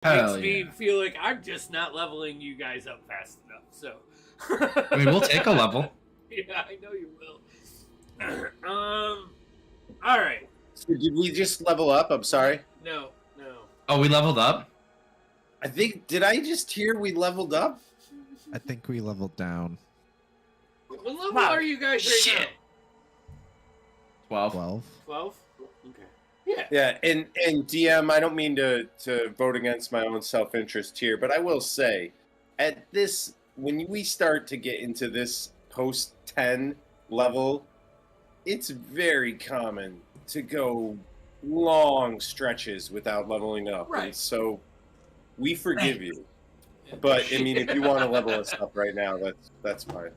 Makes Hell me yeah. feel like I'm just not leveling you guys up fast enough. So, I mean, we'll take a level. Yeah, I know you will. All right. So did we just level up? I'm sorry. No. Oh, we leveled up? I think, did I just hear we leveled up? I think we leveled down. What level are you guys right now? 12. 12. 12? Okay. Yeah. Yeah, and DM, I don't mean to vote against my own self-interest here, but I will say, at this, when we start to get into this post-10 level, it's very common to go long stretches without leveling up. Right. And so we forgive you. But, I mean, if you want to level us up right now, that's fine.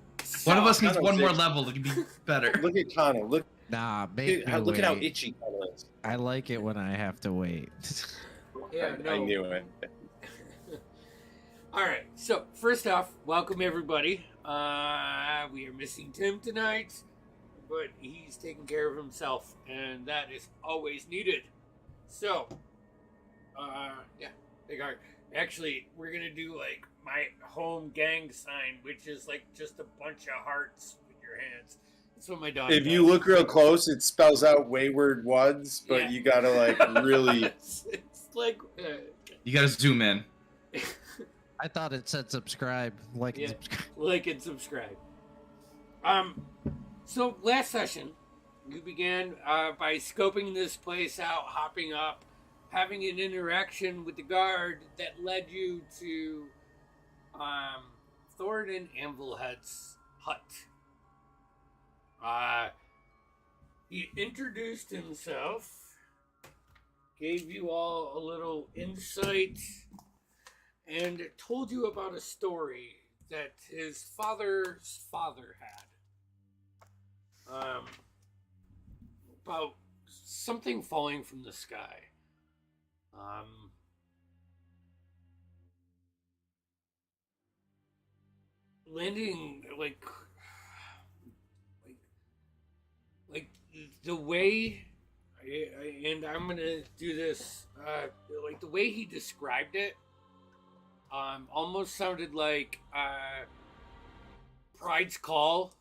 One of us needs Kano's one more itchy. level to be better. Look at Kano. Look Make me at how wait. itchy Kano is. I like it when I have to wait. Yeah, I knew it. All right. So first off, welcome everybody. We are missing Tim tonight, but he's taking care of himself, and that is always needed. So, yeah, big heart. Actually, we're gonna do like my home gang sign, which is like just a bunch of hearts with your hands. That's what my dog If does. you look real close, it spells out wayward ones, but Yeah. you gotta like really. it's like You gotta zoom in. I thought it said subscribe. Like and Yeah. subscribe. Like and subscribe. So last session, you began by scoping this place out, hopping up, having an interaction with the guard that led you to Thoradin Anvilhead's hut. He introduced himself, gave you all a little insight, and told you about a story that his father's father had. About something falling from the sky. Landing like the way, and I'm gonna do this. Like the way he described it, almost sounded like Pride's Call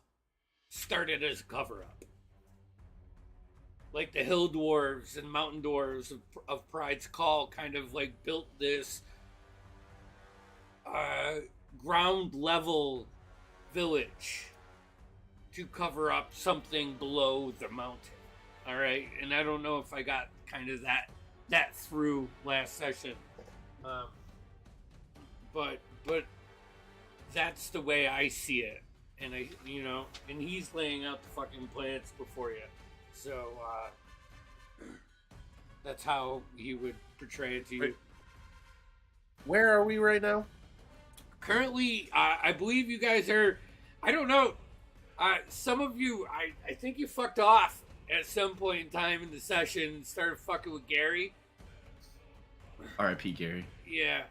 started as a cover-up. Like the hill dwarves and mountain dwarves of Pride's Call kind of like built this ground level village to cover up something below the mountain. All right, and I don't know if I got kind of that through last session, but that's the way I see it, and and he's laying out the fucking plans before you. So that's how he would portray it to you. Wait. Where are we right now? Currently, I believe you guys are. I don't know. Some of you, I think you fucked off at some point in time in the session and started fucking with Gary. R.I.P. Gary. Yeah.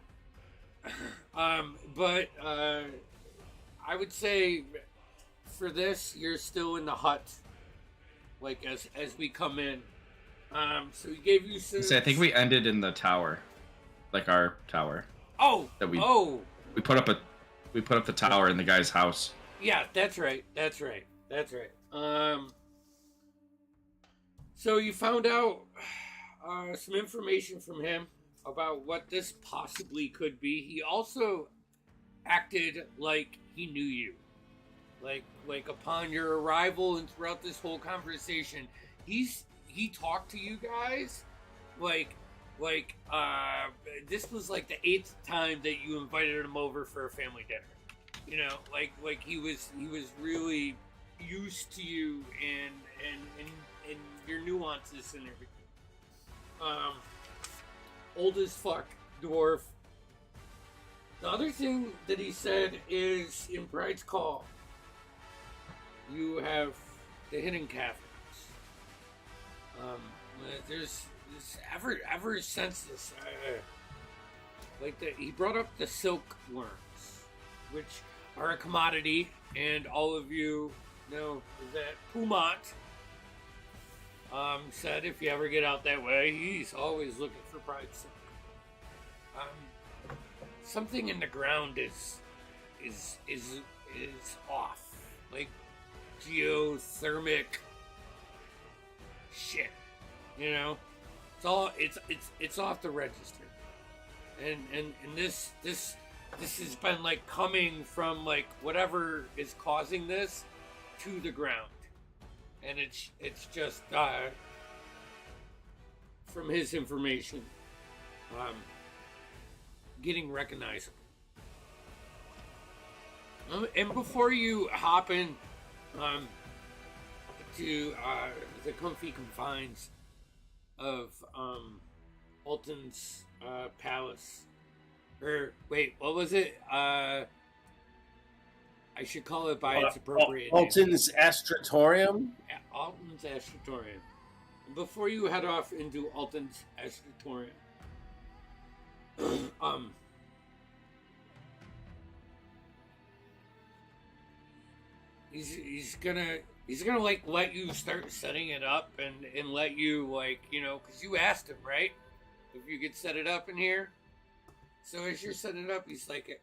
But I would say for this, you're still in the hut. Like as we come in. So he gave you some. I think we ended in the tower, like our tower. Oh. That we Oh. We put up the tower in the guy's house. Yeah, that's right. So you found out some information from him about what this possibly could be. He also acted like he knew you. Like upon your arrival and throughout this whole conversation, he talked to you guys like this was like the 8th time that you invited him over for a family dinner. You know, like he was really used to you and your nuances and everything. Old as fuck dwarf. The other thing that he said is in Bride's Call, you have the hidden caverns. There's ever since this, he brought up the silk worms, which are a commodity, and all of you know that Pumont said if you ever get out that way, he's always looking for Pride silk. something in the ground is off. Like geothermic shit. You know? It's off the register. And this has been like coming from like whatever is causing this to the ground. And it's just from his information getting recognizable. And before you hop in to the comfy confines of Alton's palace, or wait, what was it? I should call it by its appropriate name. Alton's Astratorium? Alton's Astratorium. Before you head off into Alton's Astratorium, he's gonna like let you start setting it up and let you, like, you know, because you asked him, right, if you could set it up in here. So as you're setting it up, he's like,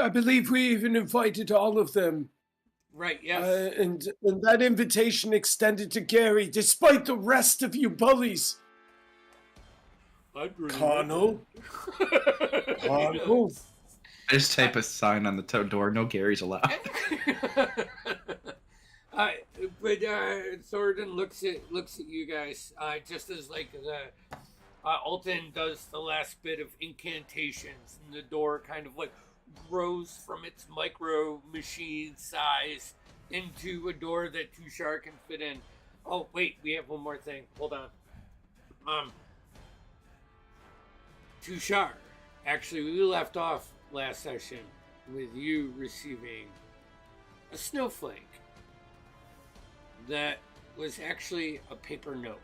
I believe we even invited all of them. Right, yes. And that invitation extended to Gary, despite the rest of you bullies. Connell? Connell? I just type a sign on the door, no Gary's allowed. But Thoradin looks at you guys just as like Alton does the last bit of incantations, and the door kind of like grows from its micro machine size into a door that Tushar can fit in. Oh wait, we have one more thing. Hold on. Tushar, actually, we left off last session with you receiving a snowflake that was actually a paper note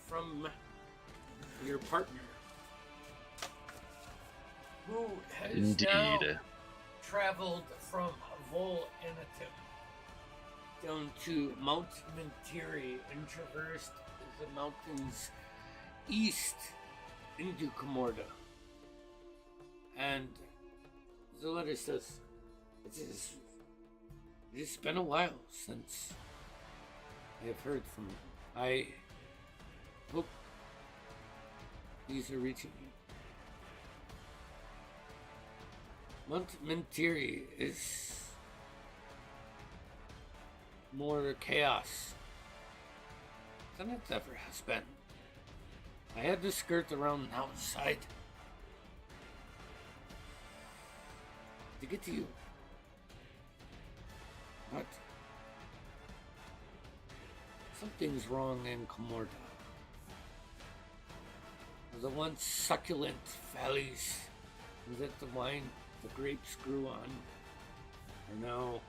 from your partner, who has now traveled from Vol Anatim down to Mount Mentiri and traversed the mountains east into Comorda. And the letter says, it's been a while since I have heard from you. I hope these are reaching you. Mount Mentiri is more chaos than it ever has been. I had to skirt around the outside to get to you. But something's wrong in Comorda. The once succulent valleys that the grapes grew on are now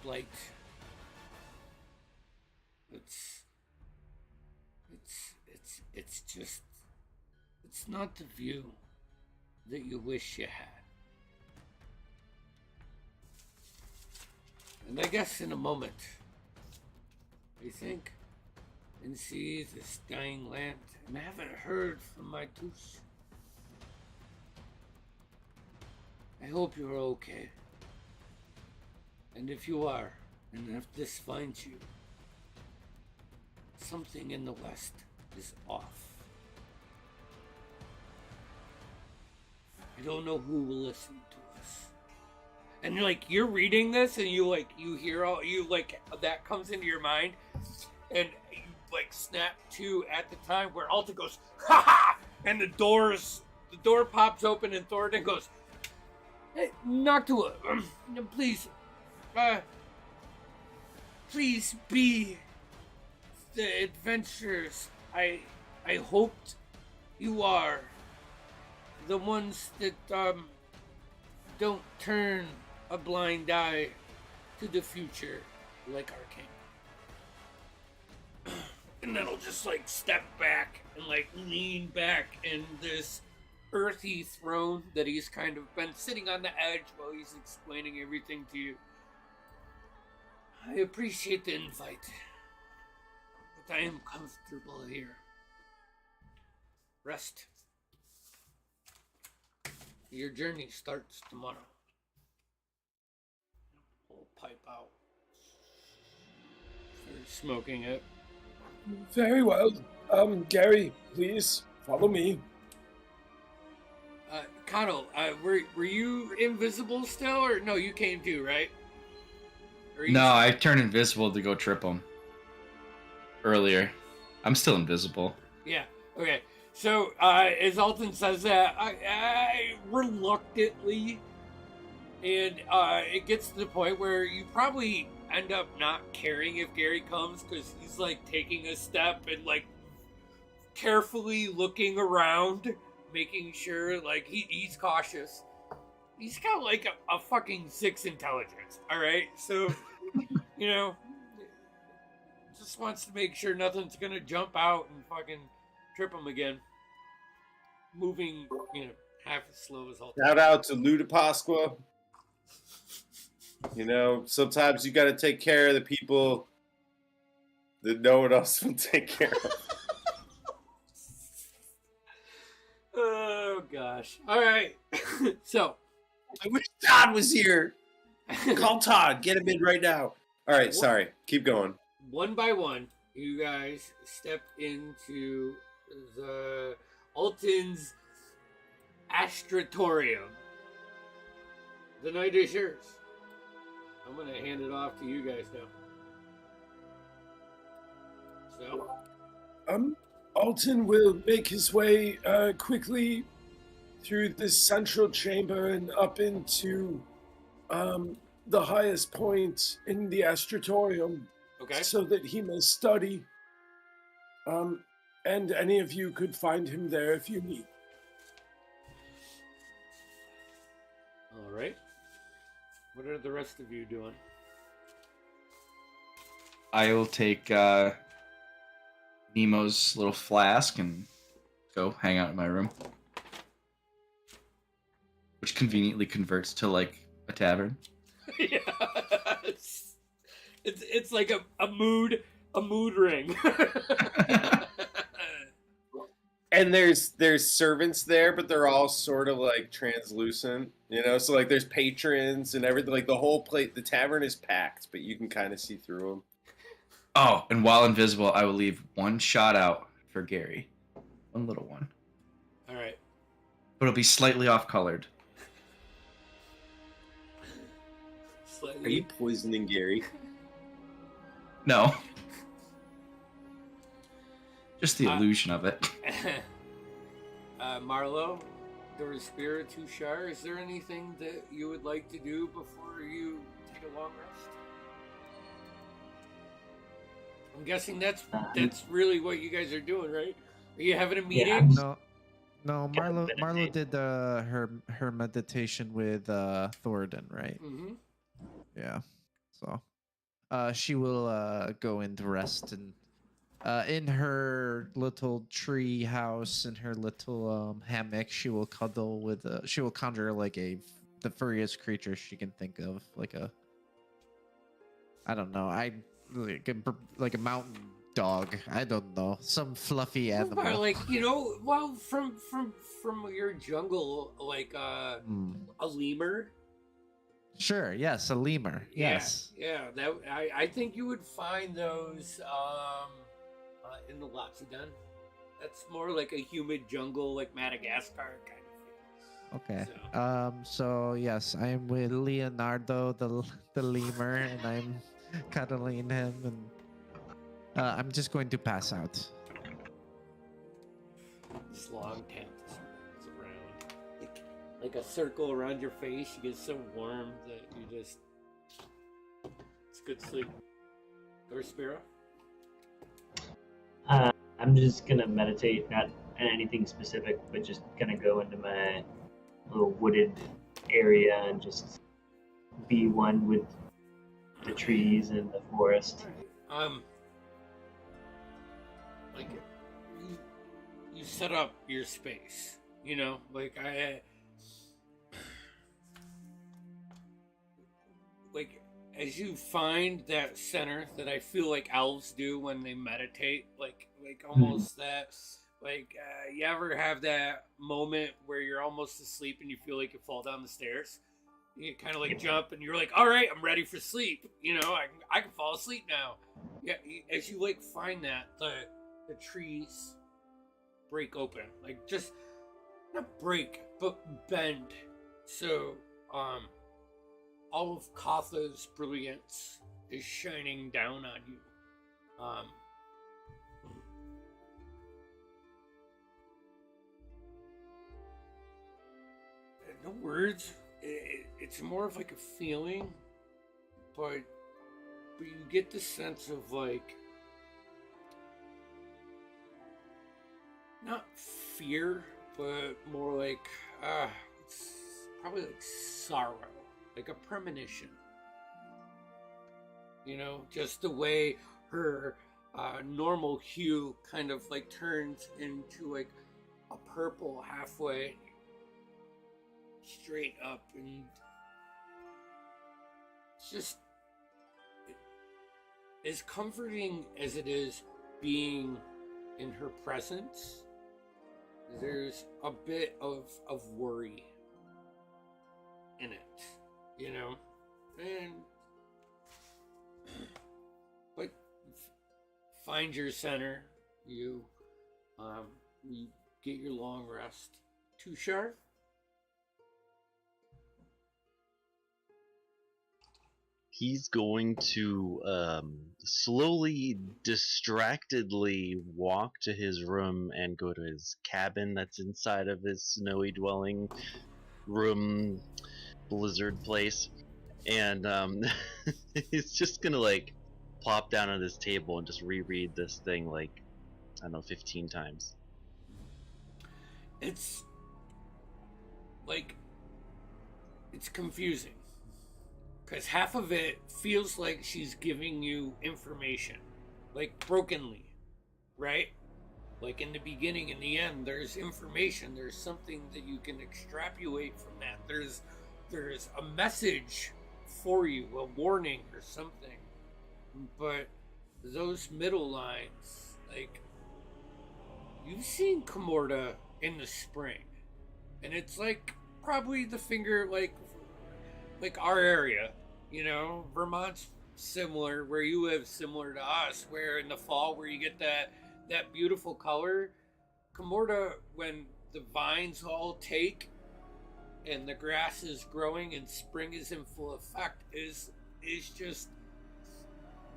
blight. It's not the view that you wish you had. And I guess in a moment, I think and see this dying land, and I haven't heard from my Tush. I hope you're okay. And if you are, and if this finds you, something in the West is off. I don't know who will listen to us. And you're reading this, and you hear that comes into your mind, and you snap to at the time where Alta goes, ha ha! And the door pops open, and Thoradin goes, hey, Noctua, please be the adventurers I hoped you are. The ones that don't turn a blind eye to the future like our king. And then he'll just step back and lean back in this earthy throne that he's kind of been sitting on the edge while he's explaining everything to you. I appreciate the invite, I am comfortable here. Rest. Your journey starts tomorrow. Pull a pipe out. Start smoking it. Very well. Gary, please follow me. Connell, were you invisible still, or no? You came too, right? No, I turned invisible to go trip him earlier. I'm still invisible. Yeah. Okay. So, as Alton says that, I reluctantly, and it gets to the point where you probably end up not caring if Gary comes because he's like taking a step and like carefully looking around, making sure like he's cautious. He's got like a fucking 6 intelligence. All right, so you know, just wants to make sure nothing's gonna jump out and fucking trip him again. Moving, half as slow as Alton. Shout out to Ludapasqua. Sometimes you got to take care of the people that no one else will take care of. Oh gosh! All right, so I wish Todd was here. Call Todd. Get him in right now. All right, sorry. Keep going. one by one, you guys step into the Alton's Astratorium. The night is yours. I'm gonna hand it off to you guys now. So, Alton will make his way quickly through this central chamber and up into the highest point in the Astratorium, okay. so that he may study. And any of you could find him there if you need. All right. What are the rest of you doing? I will take Nemo's little flask and go hang out in my room, which conveniently converts to like a tavern. Yeah, it's like a mood ring. And there's servants there, but they're all sort of like translucent, So like there's patrons and everything. Like the whole the tavern is packed, but you can kind of see through them. Oh, and while invisible, I will leave one shot out for Gary, one little one. All right. But it'll be slightly off-colored. Are you poisoning Gary? No. Just the illusion of it. Marlo, the Respiratushar, is there anything that you would like to do before you take a long rest? I'm guessing that's really what you guys are doing, right? Are you having a meeting? No, Marlo did her meditation with Thornton, right? Mm-hmm. Yeah. So, she will go into rest and in her little tree house, in her little hammock, she will cuddle with. She will conjure like the furriest creature she can think of, like I don't know, like a mountain dog. I don't know, some fluffy animal. Or like from your jungle, like a lemur. Sure. Yes, a lemur. Yes. Yeah. That I think you would find those in the Lapsidon. That's more like a humid jungle, like Madagascar kind of feel. Okay. So yes, I'm with Leonardo, the lemur, and I'm cuddling him, and I'm just going to pass out. This long tap is around, like a circle around your face. You get so warm that you just. It's good sleep. Or Spiro? I'm just gonna meditate, not on anything specific, but just gonna go into my little wooded area and just be one with the trees and the forest. Like you set up your space, like like as you find that center that I feel like elves do when they meditate, like almost that, you ever have that moment where you're almost asleep and you feel like you fall down the stairs? You kind of like jump and you're like, all right, I'm ready for sleep. I can fall asleep now. Yeah, as you like find that, the trees break open, like just not break, but bend. So, all of Katha's brilliance is shining down on you. No words. It's more of like a feeling, but you get the sense of like not fear, but more like it's probably like sorrow, like a premonition. Just the way her normal hue kind of like turns into like a purple halfway straight up, and it's just as comforting as it is being in her presence. There's a bit of worry in it, and but find your center. You get your long rest. Tushar? He's going to slowly, distractedly walk to his room and go to his cabin that's inside of his snowy dwelling room blizzard place. And he's just gonna like plop down on this table and just reread this thing like, I don't know, 15 times. It's like, it's confusing. Because half of it feels like she's giving you information, like brokenly, right? Like in the beginning and the end, there's information. There's something that you can extrapolate from that. There's a message for you, a warning or something. But those middle lines, like, you've seen Kamorda in the spring, and it's like probably the finger, like our area, Vermont's similar, where you live, similar to us, where in the fall where you get that beautiful color. Kamorda, when the vines all take and the grass is growing and spring is in full effect, is just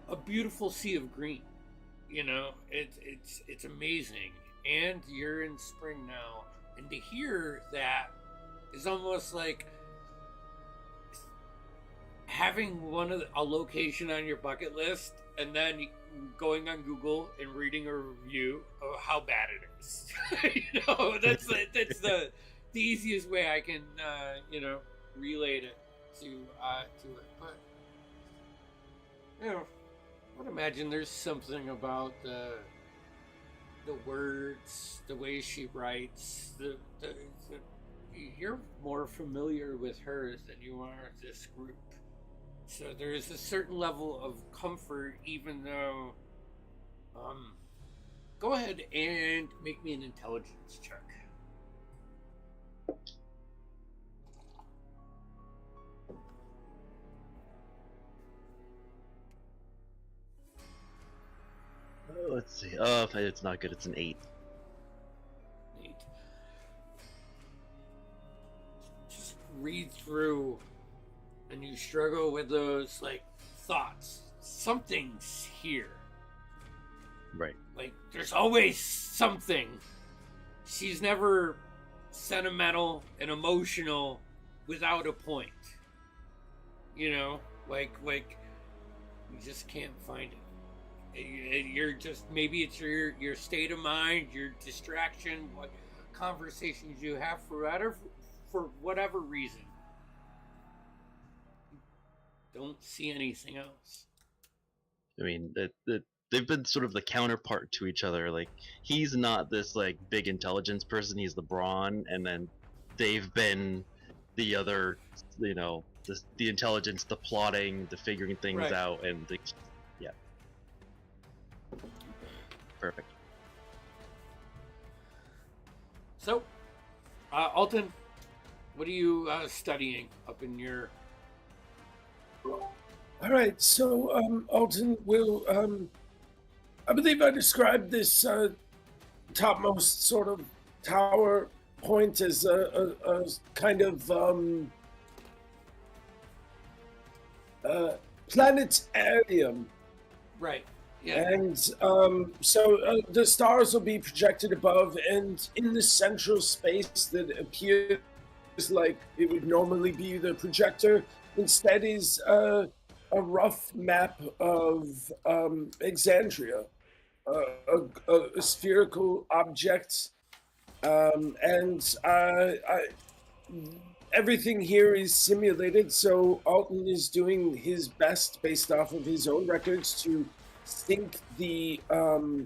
a beautiful sea of green. It's amazing. And you're in spring now, and to hear that is almost like having a location on your bucket list and then going on Google and reading a review of how bad it is. That's the easiest way I can relate it to it. But I would imagine there's something about the words, the way she writes, you're more familiar with her than you are this group. So there's a certain level of comfort, even though, go ahead and make me an intelligence check. Let's see. Oh, it's not good. It's an 8. Just read through, and you struggle with those thoughts. Something's here. Right. There's always something. She's never sentimental and emotional without a point. You just can't find it. You're just, maybe it's your state of mind, your distraction, what conversations you have for whatever reason. Don't see anything else. I mean, they've been sort of the counterpart to each other. He's not this big intelligence person. He's the brawn, and then they've been the other, the intelligence, the plotting, the figuring things Right. out, and the perfect. So, Alton, what are you studying up in your? All right, so Alton will. I believe I described this topmost sort of tower point as a kind of planetarium. Right. Yeah. And so the stars will be projected above, and in the central space that appears like it would normally be the projector, instead is a rough map of Exandria, a spherical object, and everything here is simulated. So Alton is doing his best based off of his own records to sync the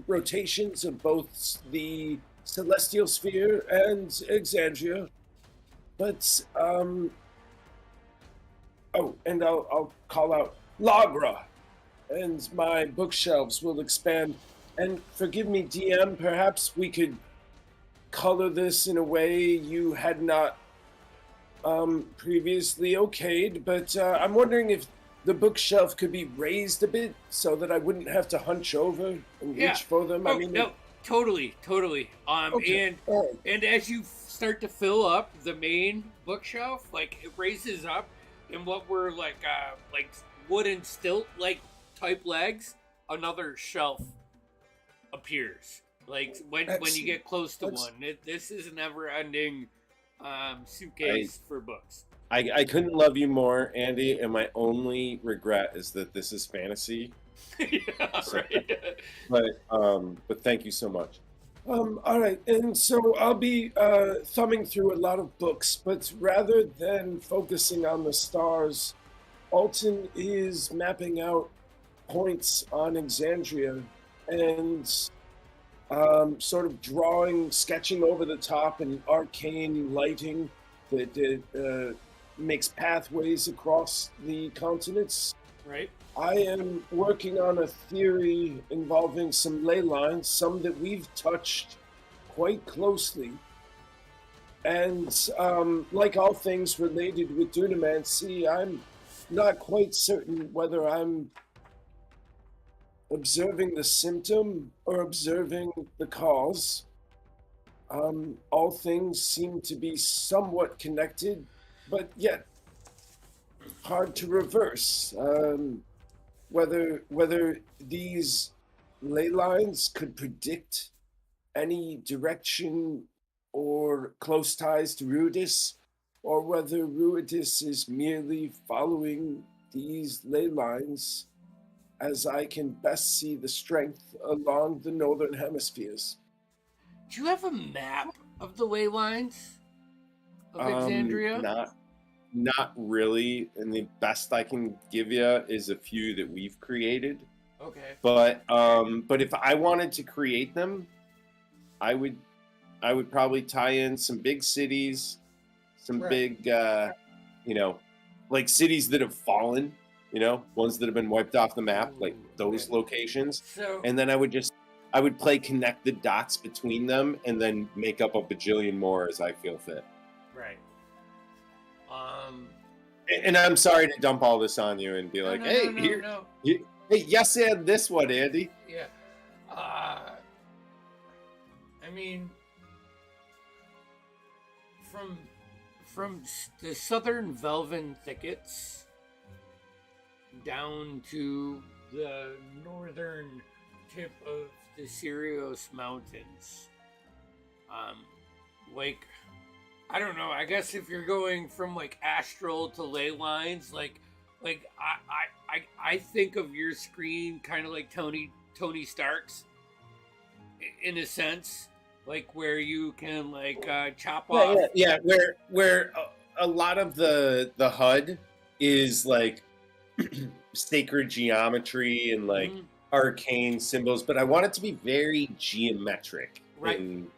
rotations of both the celestial sphere and Exandria. But oh, and I'll call out Lagra, and my bookshelves will expand. And forgive me, DM, perhaps we could color this in a way you had not previously okayed, but I'm wondering if the bookshelf could be raised a bit so that I wouldn't have to hunch over and Yeah. reach for them. Oh, I mean, no, totally. okay. And as you start to fill up the main bookshelf, like it raises up, and what were like wooden stilt like type legs, another shelf appears. Like when you get close to one, this is a never-ending suitcase for books. I couldn't love you more, Andy, and my only regret is that this is fantasy. Yeah, So- right. But thank you so much. All right, and so I'll be thumbing through a lot of books, but rather than focusing on the stars, Alton is mapping out points on Exandria and sort of sketching over the top an arcane lighting that makes pathways across the continents. Right. I am working on a theory involving some ley lines, some that we've touched quite closely. And like all things related with Dunamancy, I'm not quite certain whether I'm observing the symptom or observing the cause. All things seem to be somewhat connected, but yet hard to reverse. Whether these ley lines could predict any direction or close ties to Ruidus, or whether Ruidus is merely following these ley lines as I can best see the strength along the northern hemispheres. Do you have a map of the ley lines of Exandria? Not really, and the best I can give you is a few that we've created. Okay. But if I wanted to create them, I would probably tie in some big cities, some Right. big like cities that have fallen, ones that have been wiped off the map, like Ooh, those okay. locations. So And then I would play connect the dots between them and then make up a bajillion more as I feel fit. right. And I'm sorry to dump all this on you and be like, hey, here, no. hey, yes, and this one, Andy. Yeah. I mean, from the southern Velven thickets down to the northern tip of the Sirius Mountains, like, I don't know. I guess if you're going from like astral to ley lines, like I think of your screen kind of like Tony Stark's, in a sense, like where you can like chop off. Yeah. Where a lot of the HUD is like sacred geometry and like Mhm. arcane symbols, but I want it to be very geometric. Right. And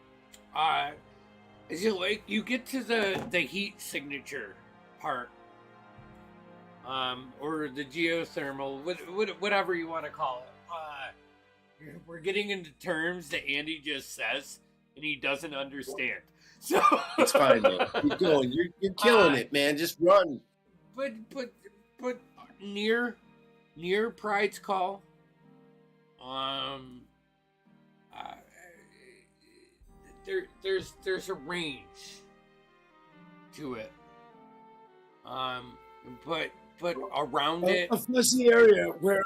Is it like you get to the heat signature part, or the geothermal, whatever you want to call it. We're getting into terms that Andy just says, and he doesn't understand. So It's fine, man. Keep going. You're killing it, man. Just run. But near Pride's Call, there's a range to it. But around it, a fuzzy area where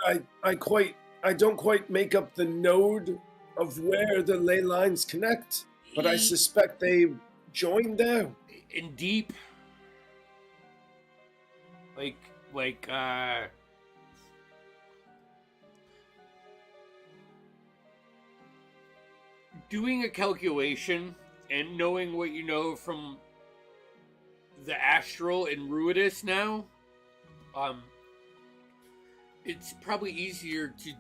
I don't quite make up the node of where the ley lines connect, but I suspect they join there. In deep, doing a calculation and knowing what you know from the astral and Ruidus now, it's probably easier to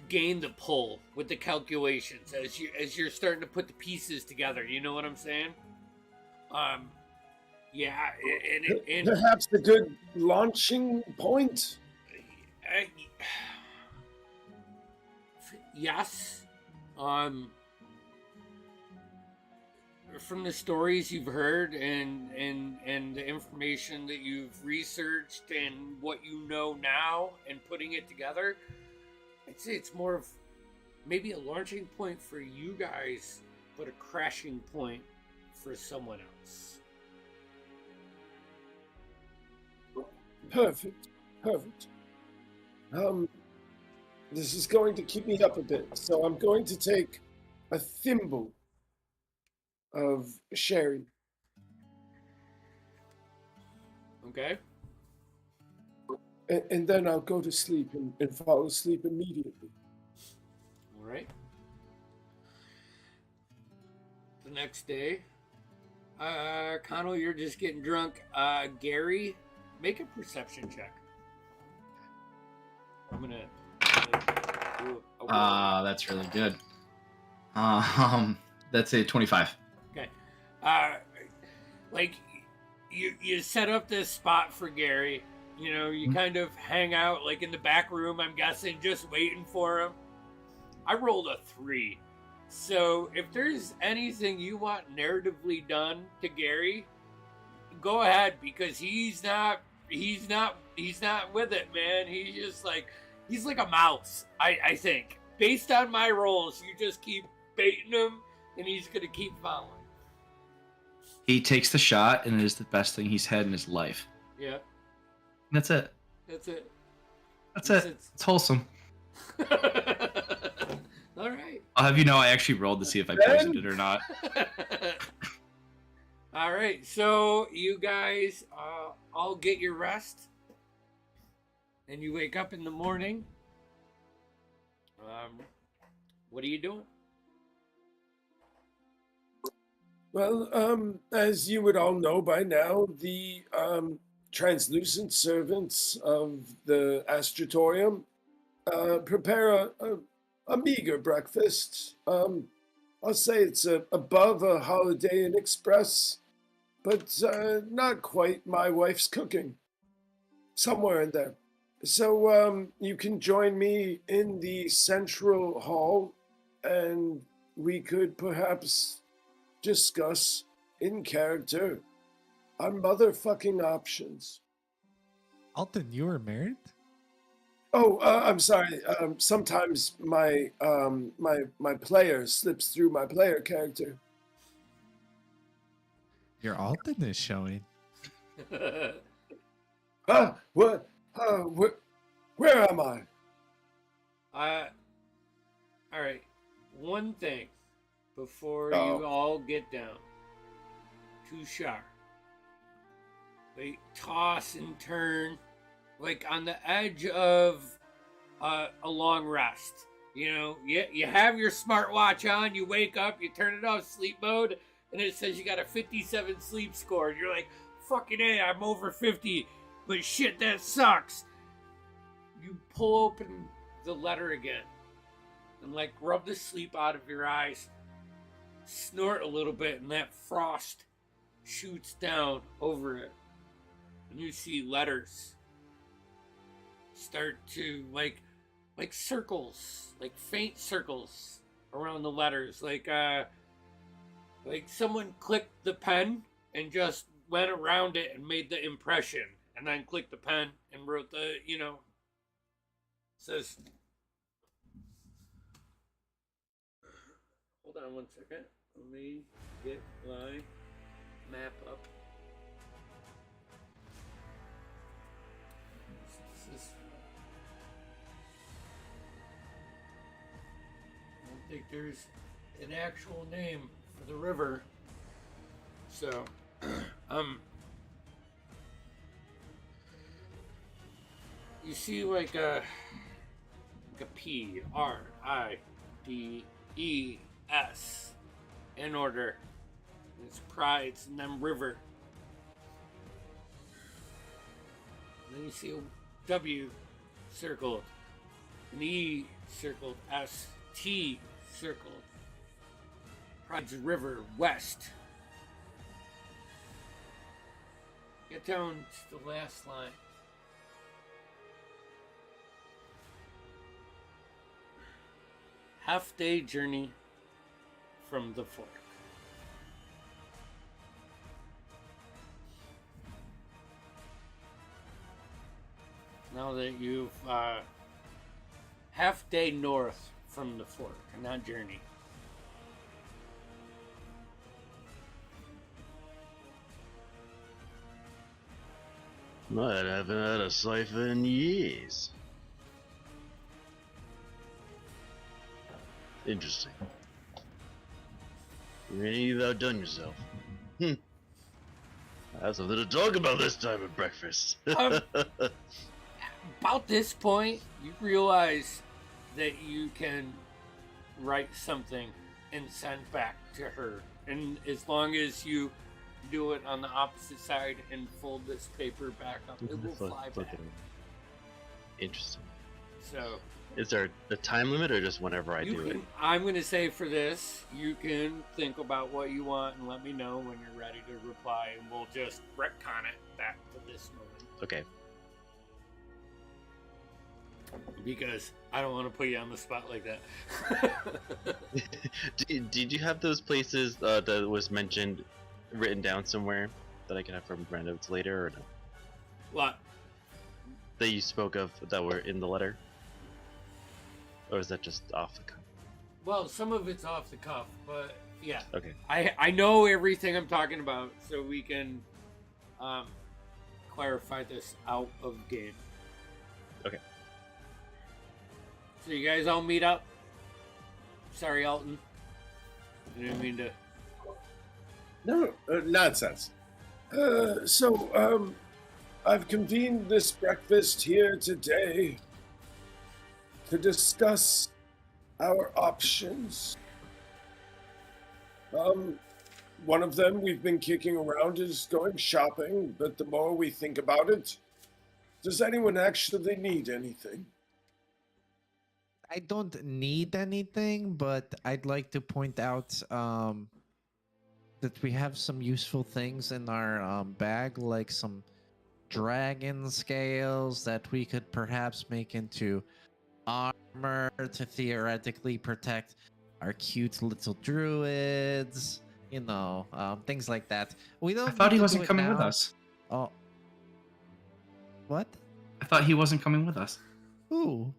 gain the pull with the calculations as you're starting to put the pieces together. You know what I'm saying? Yeah, and perhaps a good launching point. Yes. From the stories you've heard and the information that you've researched and what you know now and putting it together, I'd say it's more of maybe a launching point for you guys, but a crashing point for someone else. Perfect. This is going to keep me up a bit, so I'm going to take a thimble of sherry. Okay. And then I'll go to sleep and fall asleep immediately. All right. The next day, Connell, you're just getting drunk. Gary, make a perception check. I'm gonna do a that's really good. That's a 25. Okay. Like you set up this spot for Gary. You know, you kind of hang out like in the back room, I'm guessing, just waiting for him. I rolled a 3. So if there's anything you want narratively done to Gary, go ahead, because he's not with it, man. He's like a mouse, I think. Based on my rolls, you just keep baiting him and he's gonna keep following. He takes the shot, and it is the best thing he's had in his life. Yeah. That's it. That's it. It's wholesome. All right. I'll have you know I actually rolled to see if I poisoned it or not. All right. So you guys all get your rest, and you wake up in the morning. What are you doing? Well, as you would all know by now, the translucent servants of the Astratorium prepare a meager breakfast. I'll say it's above a Holiday Inn Express, but not quite my wife's cooking. Somewhere in there. So you can join me in the central hall, and we could perhaps discuss in character our motherfucking options. Alton, you were married? Oh, I'm sorry. Sometimes my player slips through my player character. Your Alton is showing. What? Where am I? All right. One thing before you all get down. Tushar. They toss and turn like on the edge of a long rest. You know, you have your smartwatch on, you wake up, you turn it off sleep mode, and it says you got a 57 sleep score. And you're like, fucking A, I'm over 50, but shit, that sucks. You pull open the letter again and like rub the sleep out of your eyes, snort a little bit, and that frost shoots down over it. and you see letters start to like circles, like faint circles around the letters, like someone clicked the pen and just went around it and made the impression, and then clicked the pen and wrote the, says, hold on 1 second, let me get my map up. I don't think there's an actual name for the river, so you see like a P-R-I-D-E-S in order. It's prides and then river. And then you see a W circled, an E circled, S, T circled. Pride's river west. Get down to the last line. Half-day journey from the fork. Now that you've half-day north from the fork, not journey. I haven't had a cipher in years. Interesting. You ain't outdone yourself. I have something to talk about this time at breakfast. About this point, you realize that you can write something and send back to her. And as long as you do it on the opposite side and fold this paper back up, it will fly back. Interesting. So, is there a time limit or just whenever I do it? I'm going to say for this, you can think about what you want and let me know when you're ready to reply, and we'll just retcon it back to this moment. Okay. Because I don't want to put you on the spot like that. Did you have those places that was mentioned written down somewhere that I can have from brand notes later, or no? What? That you spoke of that were in the letter? Or is that just off the cuff? Well, some of it's off the cuff, but yeah. Okay. I know everything I'm talking about, so we can clarify this out of game. Okay. So you guys all meet up? Sorry, Alton. I didn't mean to... No, nonsense. I've convened this breakfast here today to discuss our options. One of them we've been kicking around is going shopping, but the more we think about it, does anyone actually need anything? I don't need anything, but I'd like to point out that we have some useful things in our bag, like some dragon scales that we could perhaps make into armor to theoretically protect our cute little druids. You know, things like that. We don't. I thought need he to wasn't do it coming now. with us. Oh, what? I thought he wasn't coming with us. Who?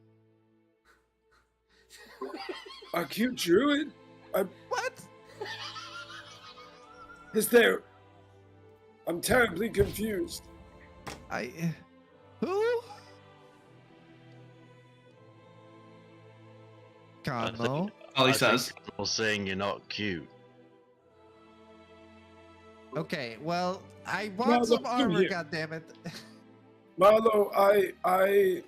Our cute druid? What? Is there... I'm terribly confused. Who? Kano? All he says. People saying you're not cute. Okay, well, I want some armor, goddammit. Marlo, I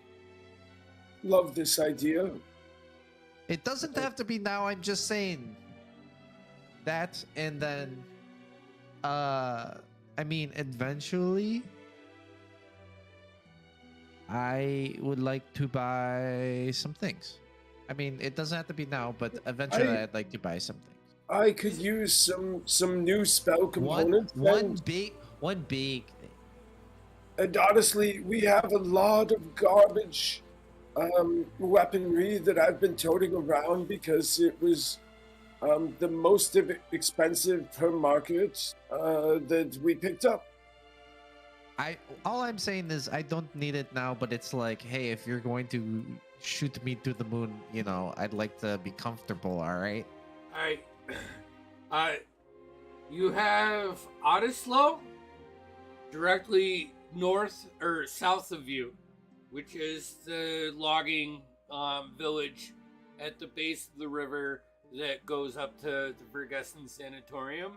love this idea. It doesn't have to be now, I'm just saying that, and then I mean, eventually I would like to buy some things. I mean, it doesn't have to be now, but eventually I'd like to buy some things. I could use some new spell components. One big thing. And honestly, we have a lot of garbage weaponry that I've been toting around because it was the most expensive per market that we picked up. All I'm saying is I don't need it now, but it's like, hey, if you're going to shoot me to the moon, I'd like to be comfortable, all right? Alright. You have Odislo directly north or south of you, which is the logging village at the base of the river that goes up to the Vergessen Sanatorium.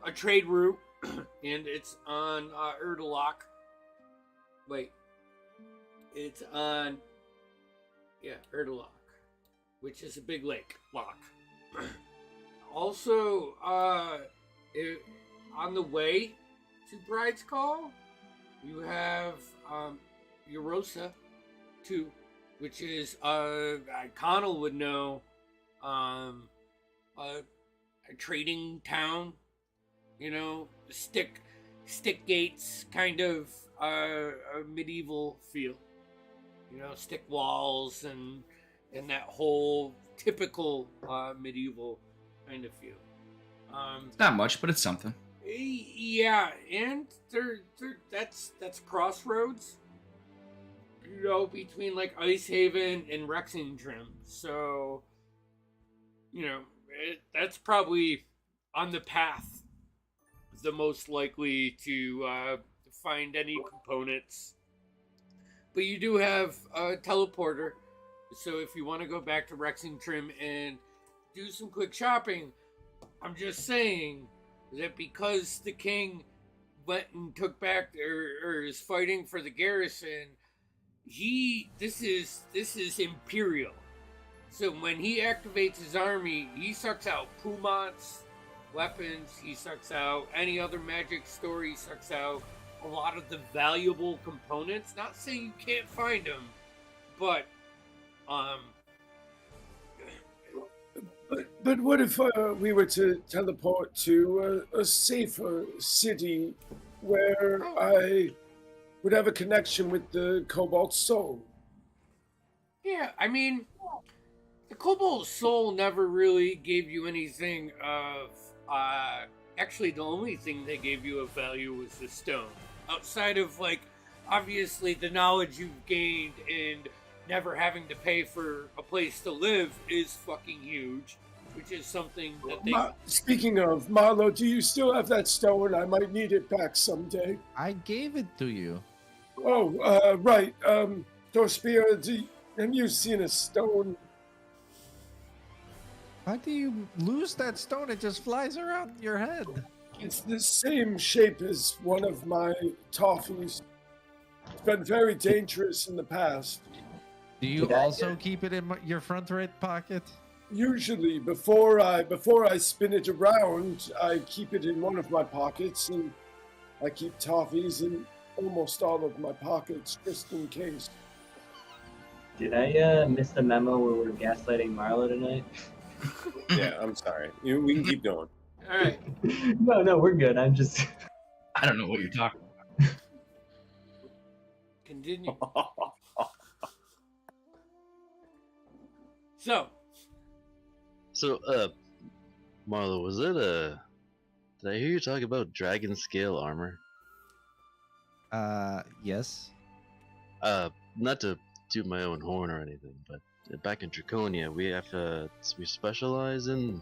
A trade route, and it's on Erdelak. Wait. It's on, Erdelak, which is a big lake lock. Also, on the way to Bride's Call, you have Eurosa, too, which is, Connell would know, a trading town, stick gates, kind of a medieval feel. Stick walls and that whole typical medieval kind of feel. It's not much, but it's something. Yeah, and that's crossroads. Between like Icehaven and Rexingtrim. So, that's probably on the path the most likely to find any components. But you do have a teleporter, so if you want to go back to Rexingtrim and do some quick shopping, I'm just saying that because the king went and took back or is fighting for the garrison, this is imperial. So when he activates his army, he sucks out Pumots, weapons, he sucks out any other magic store, he sucks out a lot of the valuable components. Not saying you can't find them, but But what if we were to teleport to a safer city where I would have a connection with the Cobalt Soul? Yeah, I mean, the Cobalt Soul never really gave you anything of. Actually, the only thing they gave you of value was the stone. Outside of, like, obviously the knowledge you've gained and never having to pay for a place to live is fucking huge, which is something that they... Speaking of, Marlo, do you still have that stone? I might need it back someday. I gave it to you. Oh, right. Dorspira, have you seen a stone? How do you lose that stone? It just flies around your head. It's the same shape as one of my toffees. It's been very dangerous in the past. Do you also keep it in your front right pocket? Usually, before I spin it around, I keep it in one of my pockets, and I keep toffees in almost all of my pockets, just in case. Did I miss the memo where we're gaslighting Marlo tonight? Yeah, I'm sorry. We can keep going. All right. No, we're good. I'm just... I don't know what you're talking about. Continue. So, Marlo, was it did I hear you talk about dragon scale armor? Yes. Not to toot my own horn or anything, but back in Draconia, we specialize in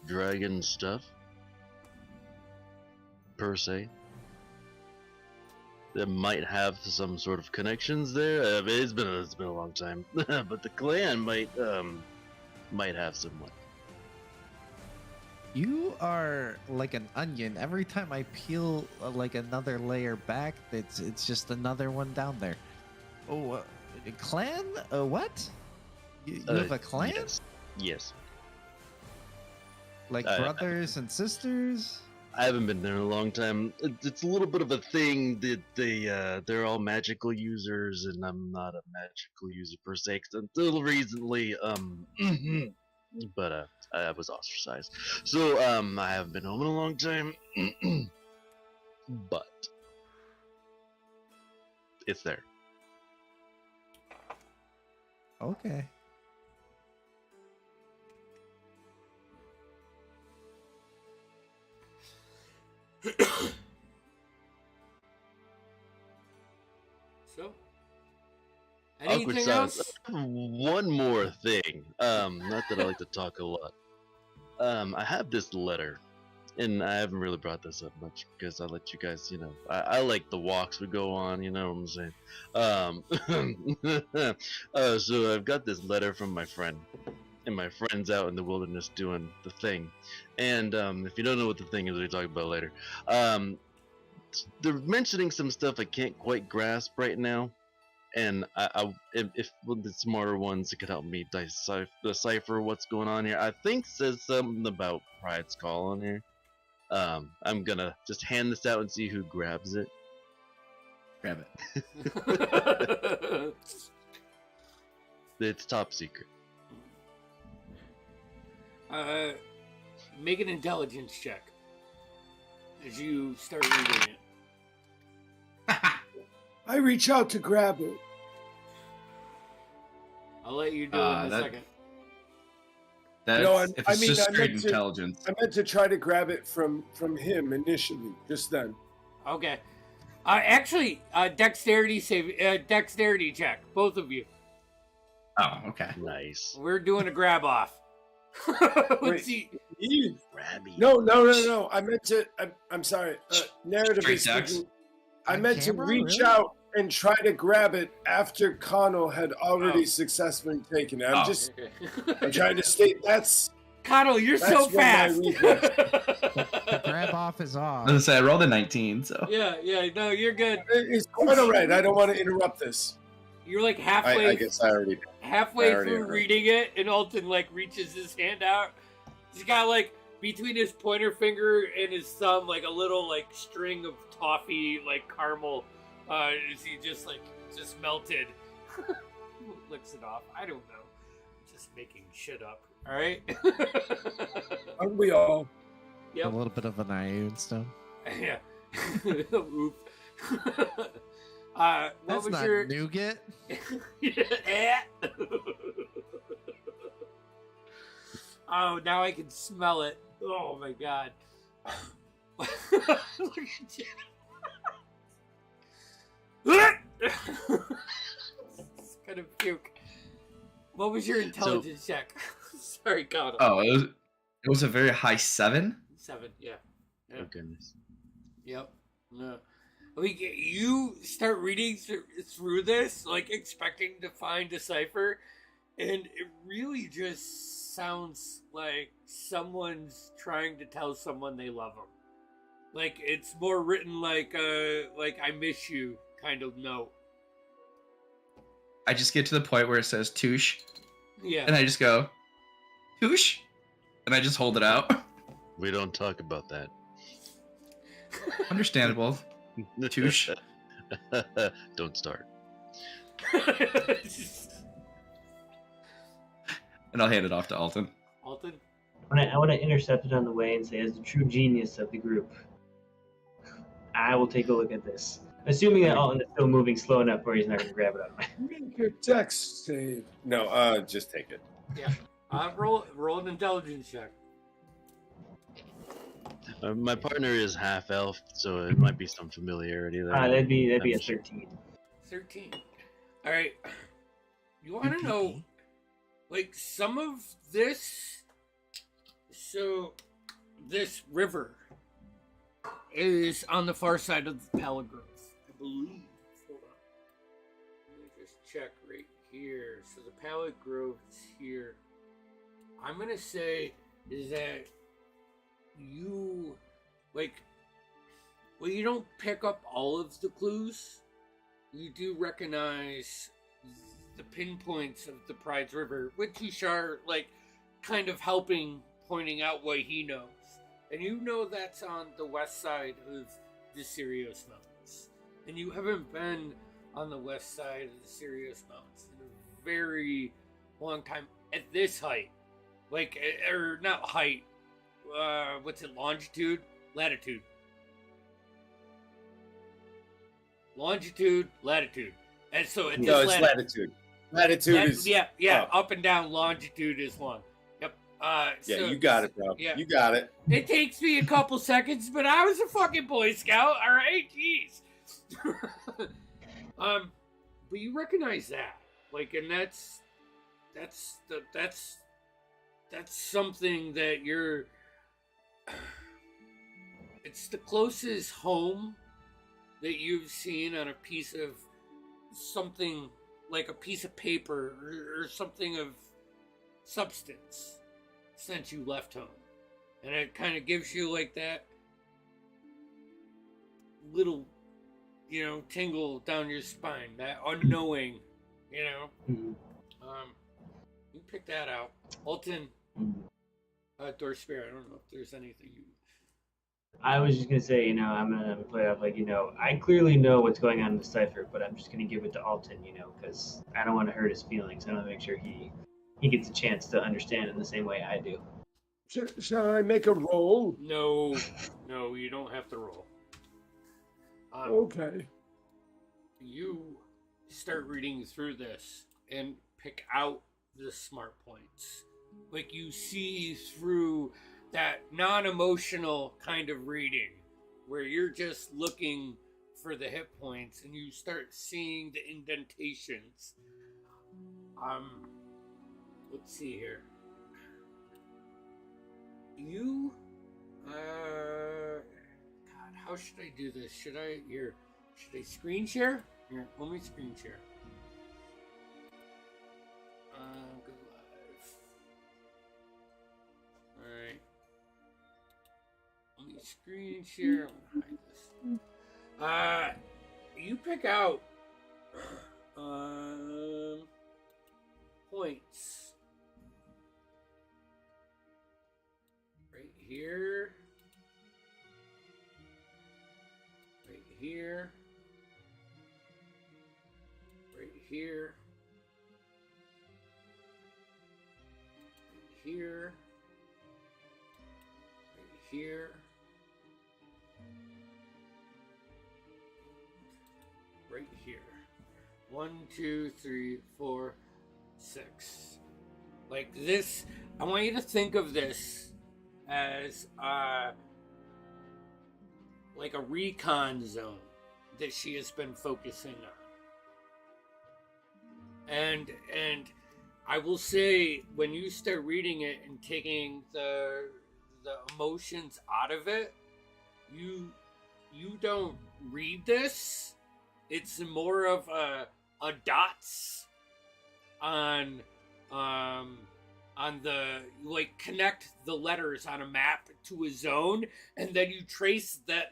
dragon stuff, per se. That might have some sort of connections there. It's been a long time, but the clan might have somewhat. You are like an onion. Every time I peel like another layer back, it's just another one down there. Oh, a clan? What? You have a clan? Yes. Like brothers and sisters? I haven't been there in a long time. It's a little bit of a thing that they're all magical users, and I'm not a magical user per se. 'Cause until recently, but I was ostracized, so I haven't been home in a long time. But It's there. Okay. So, Awkward anything silence. else? One more thing. Not that I like to talk a lot. I have this letter, and I haven't really brought this up much because I let you guys, I like the walks we go on. You know what I'm saying? So I've got this letter from my friend, and my friend's out in the wilderness doing the thing. And if you don't know what the thing is, we'll talk about it later. They're mentioning some stuff I can't quite grasp right now. And if one of the smarter ones could help me decipher what's going on here, I think says something about Pride's Call on here. I'm gonna just hand this out and see who grabs it. Grab it. It's top secret. Make an intelligence check as you start reading it. I reach out to grab it. I'll let you do it in a second. That's, No, if it's just I straight meant to- intelligence. I meant to try to grab it from him initially, just then. Okay. Actually, dexterity check, both of you. Oh, okay. Nice. We're doing a grab off. Let's Wait. see. Grabby. No. I meant to. I'm sorry. Narratively Straight dex? speaking, I On meant camera? to reach Really? out and try to grab it after Connell had already successfully taken it. I'm trying to state that's. Connell, you're That's so what my fast. reflex- The grab off is I off. was gonna say I rolled a 19, so yeah, no, you're good. It's quite all right. I don't want to interrupt this. You're like I halfway guess I already. halfway I already through heard. reading it, and Alton like reaches his hand out. He's got like between his pointer finger and his thumb, like a little like string of toffee, like caramel. Is he just melted? Licks it off. I don't know. Just making shit up. All right. Aren't we all? A Yep. little bit of an iron stone. Yeah. Oof. What That's was not your nougat. Oh, now I can smell it. Oh my god. Look at you. It's gonna puke. What was your intelligence check? Sorry, Connell. oh, it was a very high 7. 7, yeah. Oh goodness. Yep. No. I mean, you start reading through this, like expecting to find a cipher, and it really just sounds like someone's trying to tell someone they love them. Like it's more written like I miss you kind of note. I just get to the point where it says touche, Yeah. and I just go, touche, and I just hold it out. We don't talk about that. Understandable. Touche. Don't start. And I'll hand it off to Alton. Alton? I want to intercept it on the way and say, as the true genius of the group, I will take a look at this. Assuming that Alton is still moving slow enough where he's not going to grab it out of my Make a dex save. No, just take it. Yeah. Roll an intelligence check. My partner is half elf, so it might be some familiarity there. That'd be a I'm sure. 13. 13. All right. You want to know, like, some of this? So, this river is on the far side of the Pala Grove, I believe. Hold on. Let me just check right here. So, the Pala Grove is here. I'm going to say is that you, like, well, you don't pick up all of the clues. You do recognize the pinpoints of the Pride's River, which Ishar, like, kind of helping, pointing out what he knows. And you know that's on the west side of the Sirius Mountains. And you haven't been on the west side of the Sirius Mountains in a very long time at this height. Like, or not height, what's it, longitude? Latitude. longitude, latitude. And so at this No, it's latitude. Latitude is yeah, up and down. Longitude is long. Yep. Yeah, So, you got it, bro. yeah. You got it. It takes me a couple seconds, but I was a fucking Boy Scout. All right, jeez. But you recognize that, like, and that's something that you're. It's the closest home that you've seen on a piece of something, like a piece of paper or something of substance since you left home. And it kind of gives you like that little, tingle down your spine, that unknowing, Mhm. You pick that out. Alton, Door Spirit, I don't know if there's anything you... I was just gonna say, I'm gonna play off like, I clearly know what's going on in the cipher, but I'm just gonna give it to Alton, because I don't want to hurt his feelings. I want to make sure he gets a chance to understand in the same way I do. Shall I make a roll? No, you don't have to roll. Okay. You start reading through this and pick out the smart points. Like, you see through that non-emotional kind of reading where you're just looking for the hit points and you start seeing the indentations. Let's see here. God, how should I do this? Should I screen share? Here, let me screen share. Go live. Alright. Let me screen share. I'm gonna hide this. You pick out points. Right here. Right here. Right here. Right here. Right here. Right here. 1, 2, 3, 4, 6. Like this, I want you to think of this as like a recon zone that she has been focusing on. And I will say, when you start reading it and taking the emotions out of it, you don't read this. It's more of a dots on the, like, connect the letters on a map to a zone, and then you trace that,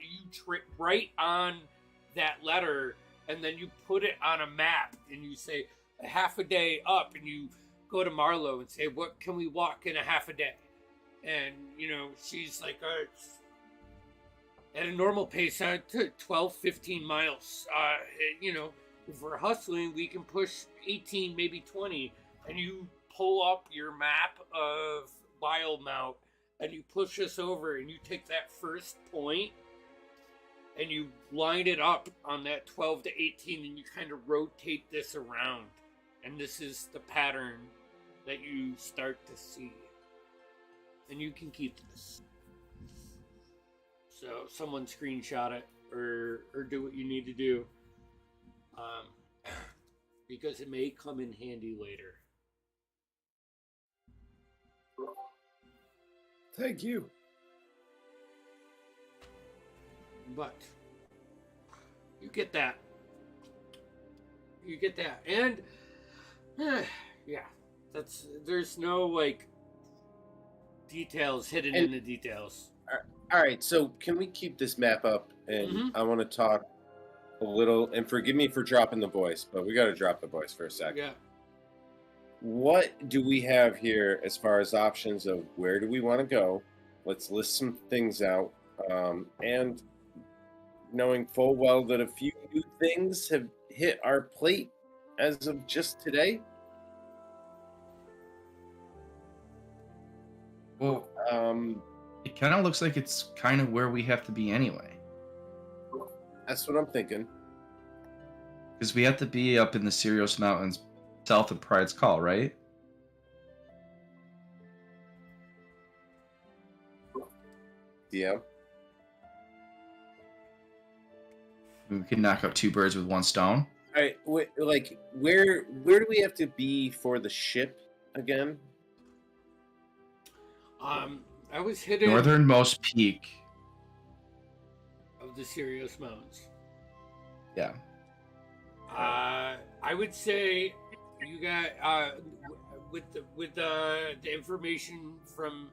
right on that letter, and then you put it on a map, and you say a half a day up, and you go to Marlowe and say, what can we walk in a half a day? And, she's like, at a normal pace, 12, 15 miles. If we're hustling, we can push 18, maybe 20. And you pull up your map of Wildmount, and you push us over, and you take that first point, and you line it up on that 12 to 18, and you kind of rotate this around. And this is the pattern that you start to see. And you can keep this. So someone screenshot it or do what you need to do. Because it may come in handy later. Thank you. But you get that. And yeah, there's no like details hidden in the details. All right, so can we keep this map up? And I want to talk a little, and forgive me for dropping the voice, but we got to drop the voice for a second. Yeah. What do we have here as far as options of where do we want to go? Let's list some things out. And knowing full well that a few new things have hit our plate as of just today. Well, it kind of looks like it's kind of where we have to be anyway. That's what I'm thinking. Because we have to be up in the Sirius Mountains, south of Pride's Call, right? DM. We can knock out 2 birds with 1 stone. All right, like where do we have to be for the ship again? I was hidden Northernmost peak. of the Sirius Mountains. Yeah. I would say you got with the information from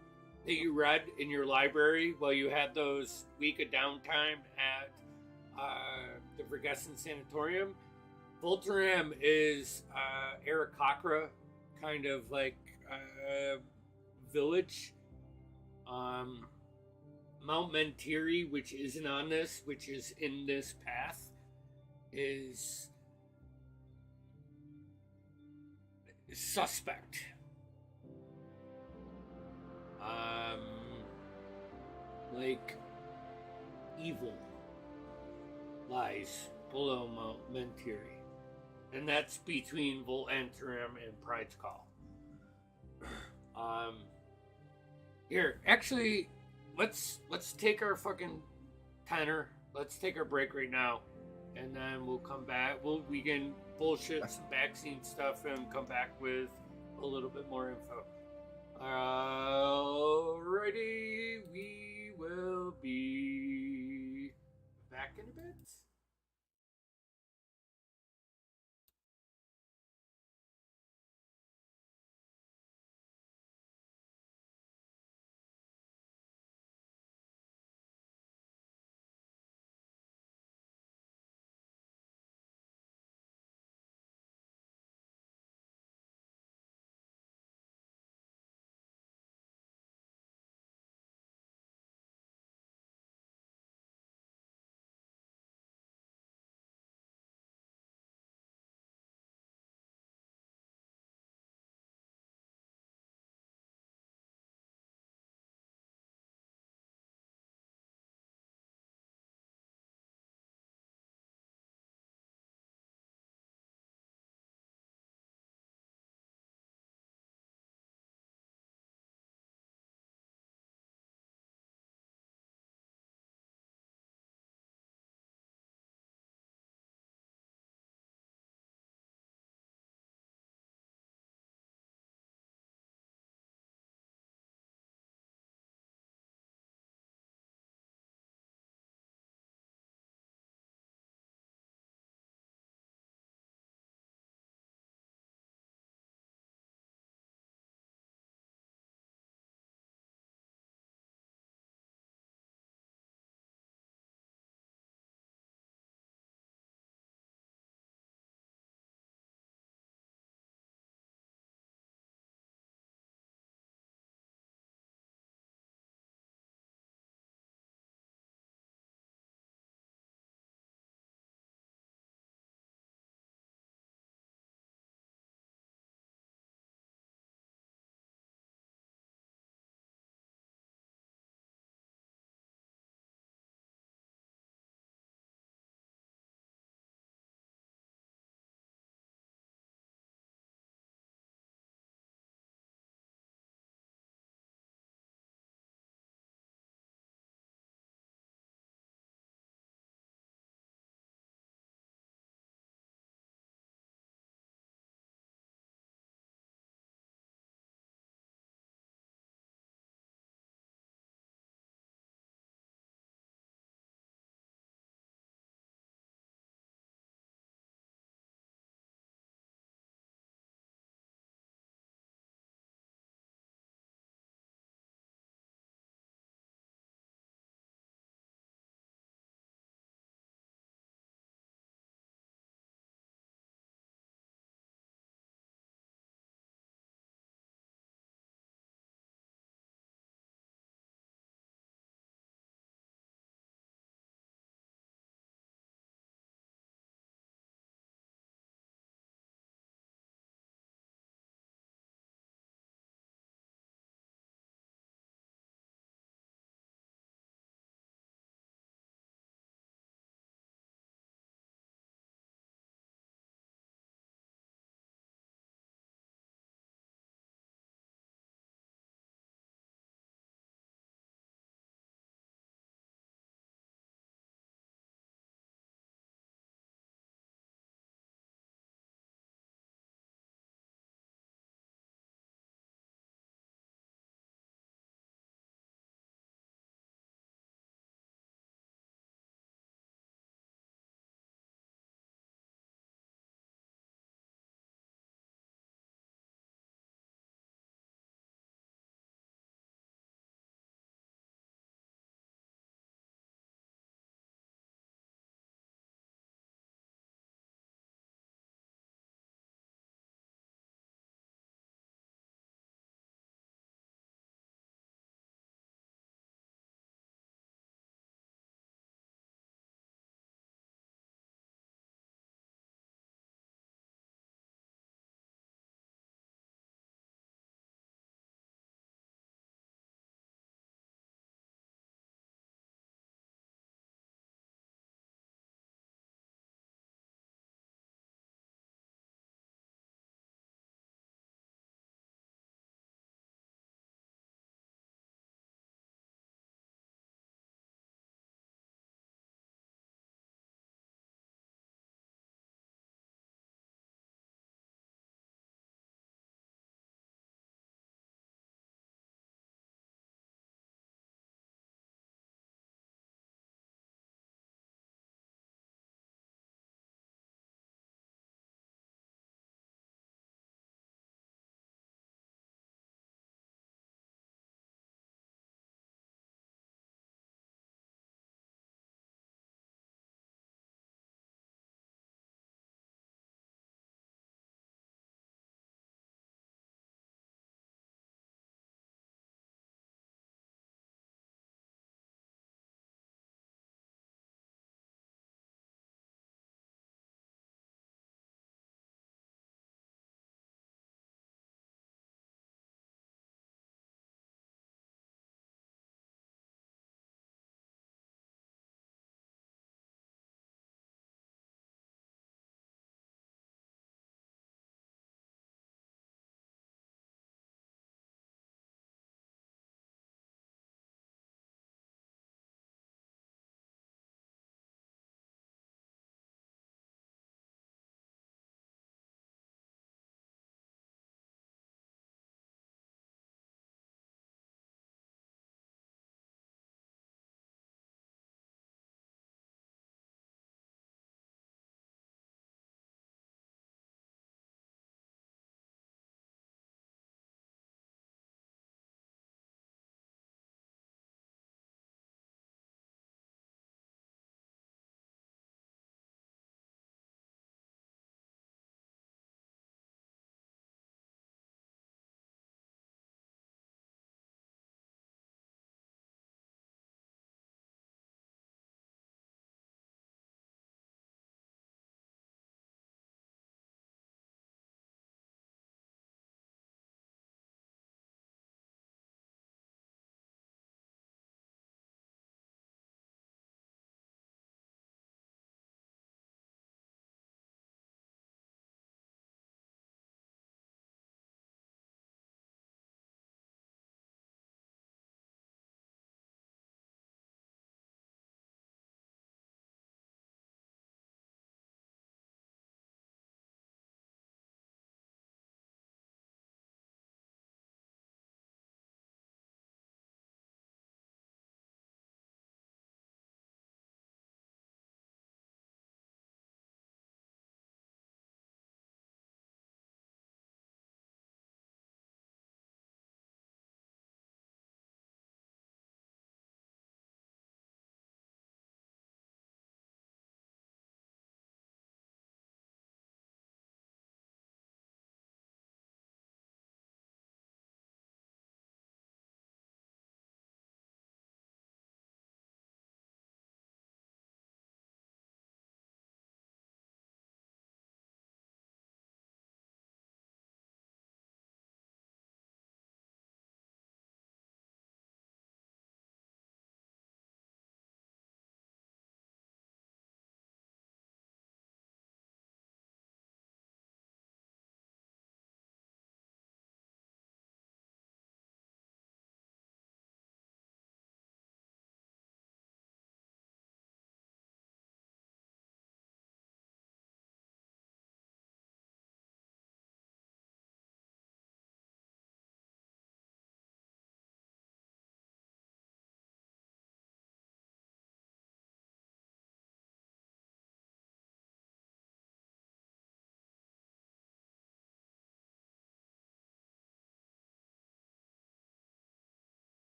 that you read in your library while you had those week of downtime at the Vergessen Sanatorium. Volteram is Arakakra, kind of like village. Mount Mentiri, which isn't on this, which is in this path, is suspect. Like evil lies below Mount Mentiri, and that's between Volteram and Pride's Call. Here, actually, let's take our fucking tenor. Let's take our break right now, and then we'll come back. We can bullshit some backseat stuff and come back with a little bit more info. Alrighty, we will be back in a bit.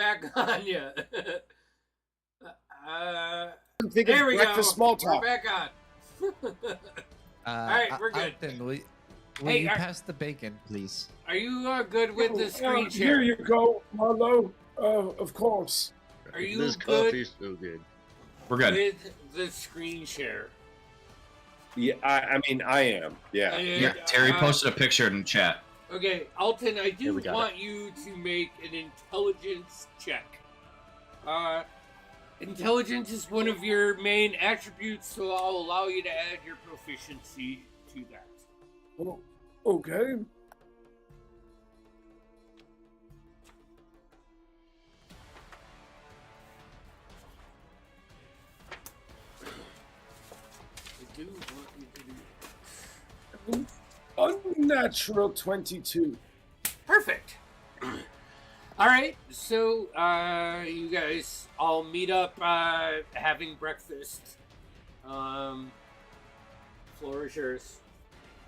back on you. I'm thinking There we go. breakfast small talk. We're back on. All right, we're good. Alton, will Hey, you pass the bacon, please? Are you good with the screen Here share? you go, Marlo. Of course. Are you This good coffee's so good. We're good. with the screen share? Yeah, I mean, I am. Yeah. Yeah, Terry posted a picture in the chat. Okay, Alton, I do we got want you to make an intelligence check. Intelligence is one of your main attributes, so I'll allow you to add your proficiency to that. Oh, okay. I do want you to do Unnatural 22. Perfect. All right, so you guys all meet up having breakfast. Floor is yours.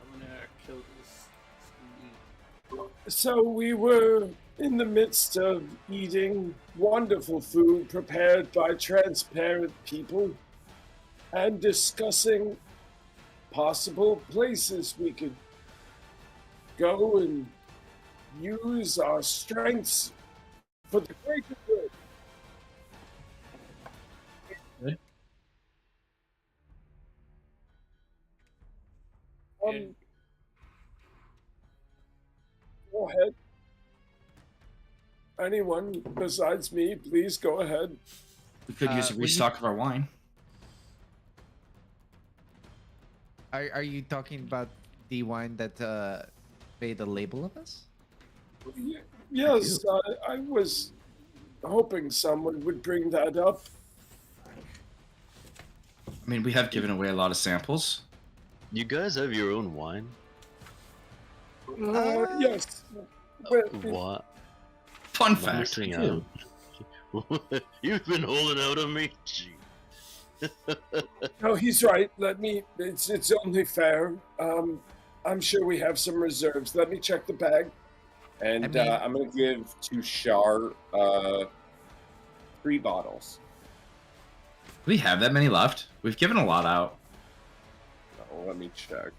I'm gonna kill this. So we were in the midst of eating wonderful food prepared by transparent people and discussing possible places we could go and use our strengths for the greater good. Good. And- Go ahead. Anyone besides me, please go ahead. We could use a will you- restock of our wine. Are you talking about the wine that made the label of us? Yes, I was hoping someone would bring that up. I mean, we have given away a lot of samples. You guys have your own wine? Yes. What? Fun I'm fact. missing too. out. You've been holding out on me? Gee. No, he's right. It's only fair. I'm sure we have some reserves. Let me check the bag. And I mean- I'm going to give to Shar 3 bottles. Do we have that many left? We've given a lot out. Oh, let me check.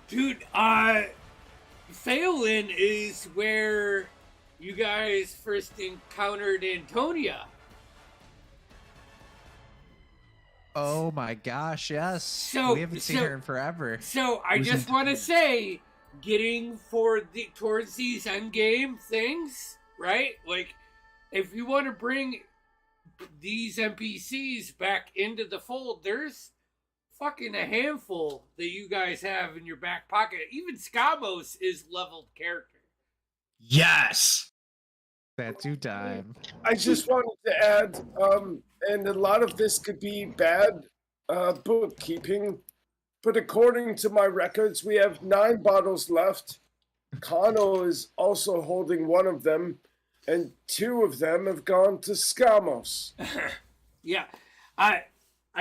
Dude, Phelan is where you guys first encountered Antonia. Oh my gosh, yes. So- we haven't seen so- her in forever. So I Who's just want to say, getting towards these end game things, right? Like, if you want to bring these NPCs back into the fold, there's fucking a handful that you guys have in your back pocket. Even Skamos is leveled character. Yes. That's you time. I just wanted to add, and a lot of this could be bad bookkeeping, but according to my records, we have 9 bottles left. Kano is also holding one of them, and 2 of them have gone to Skamos. Yeah, I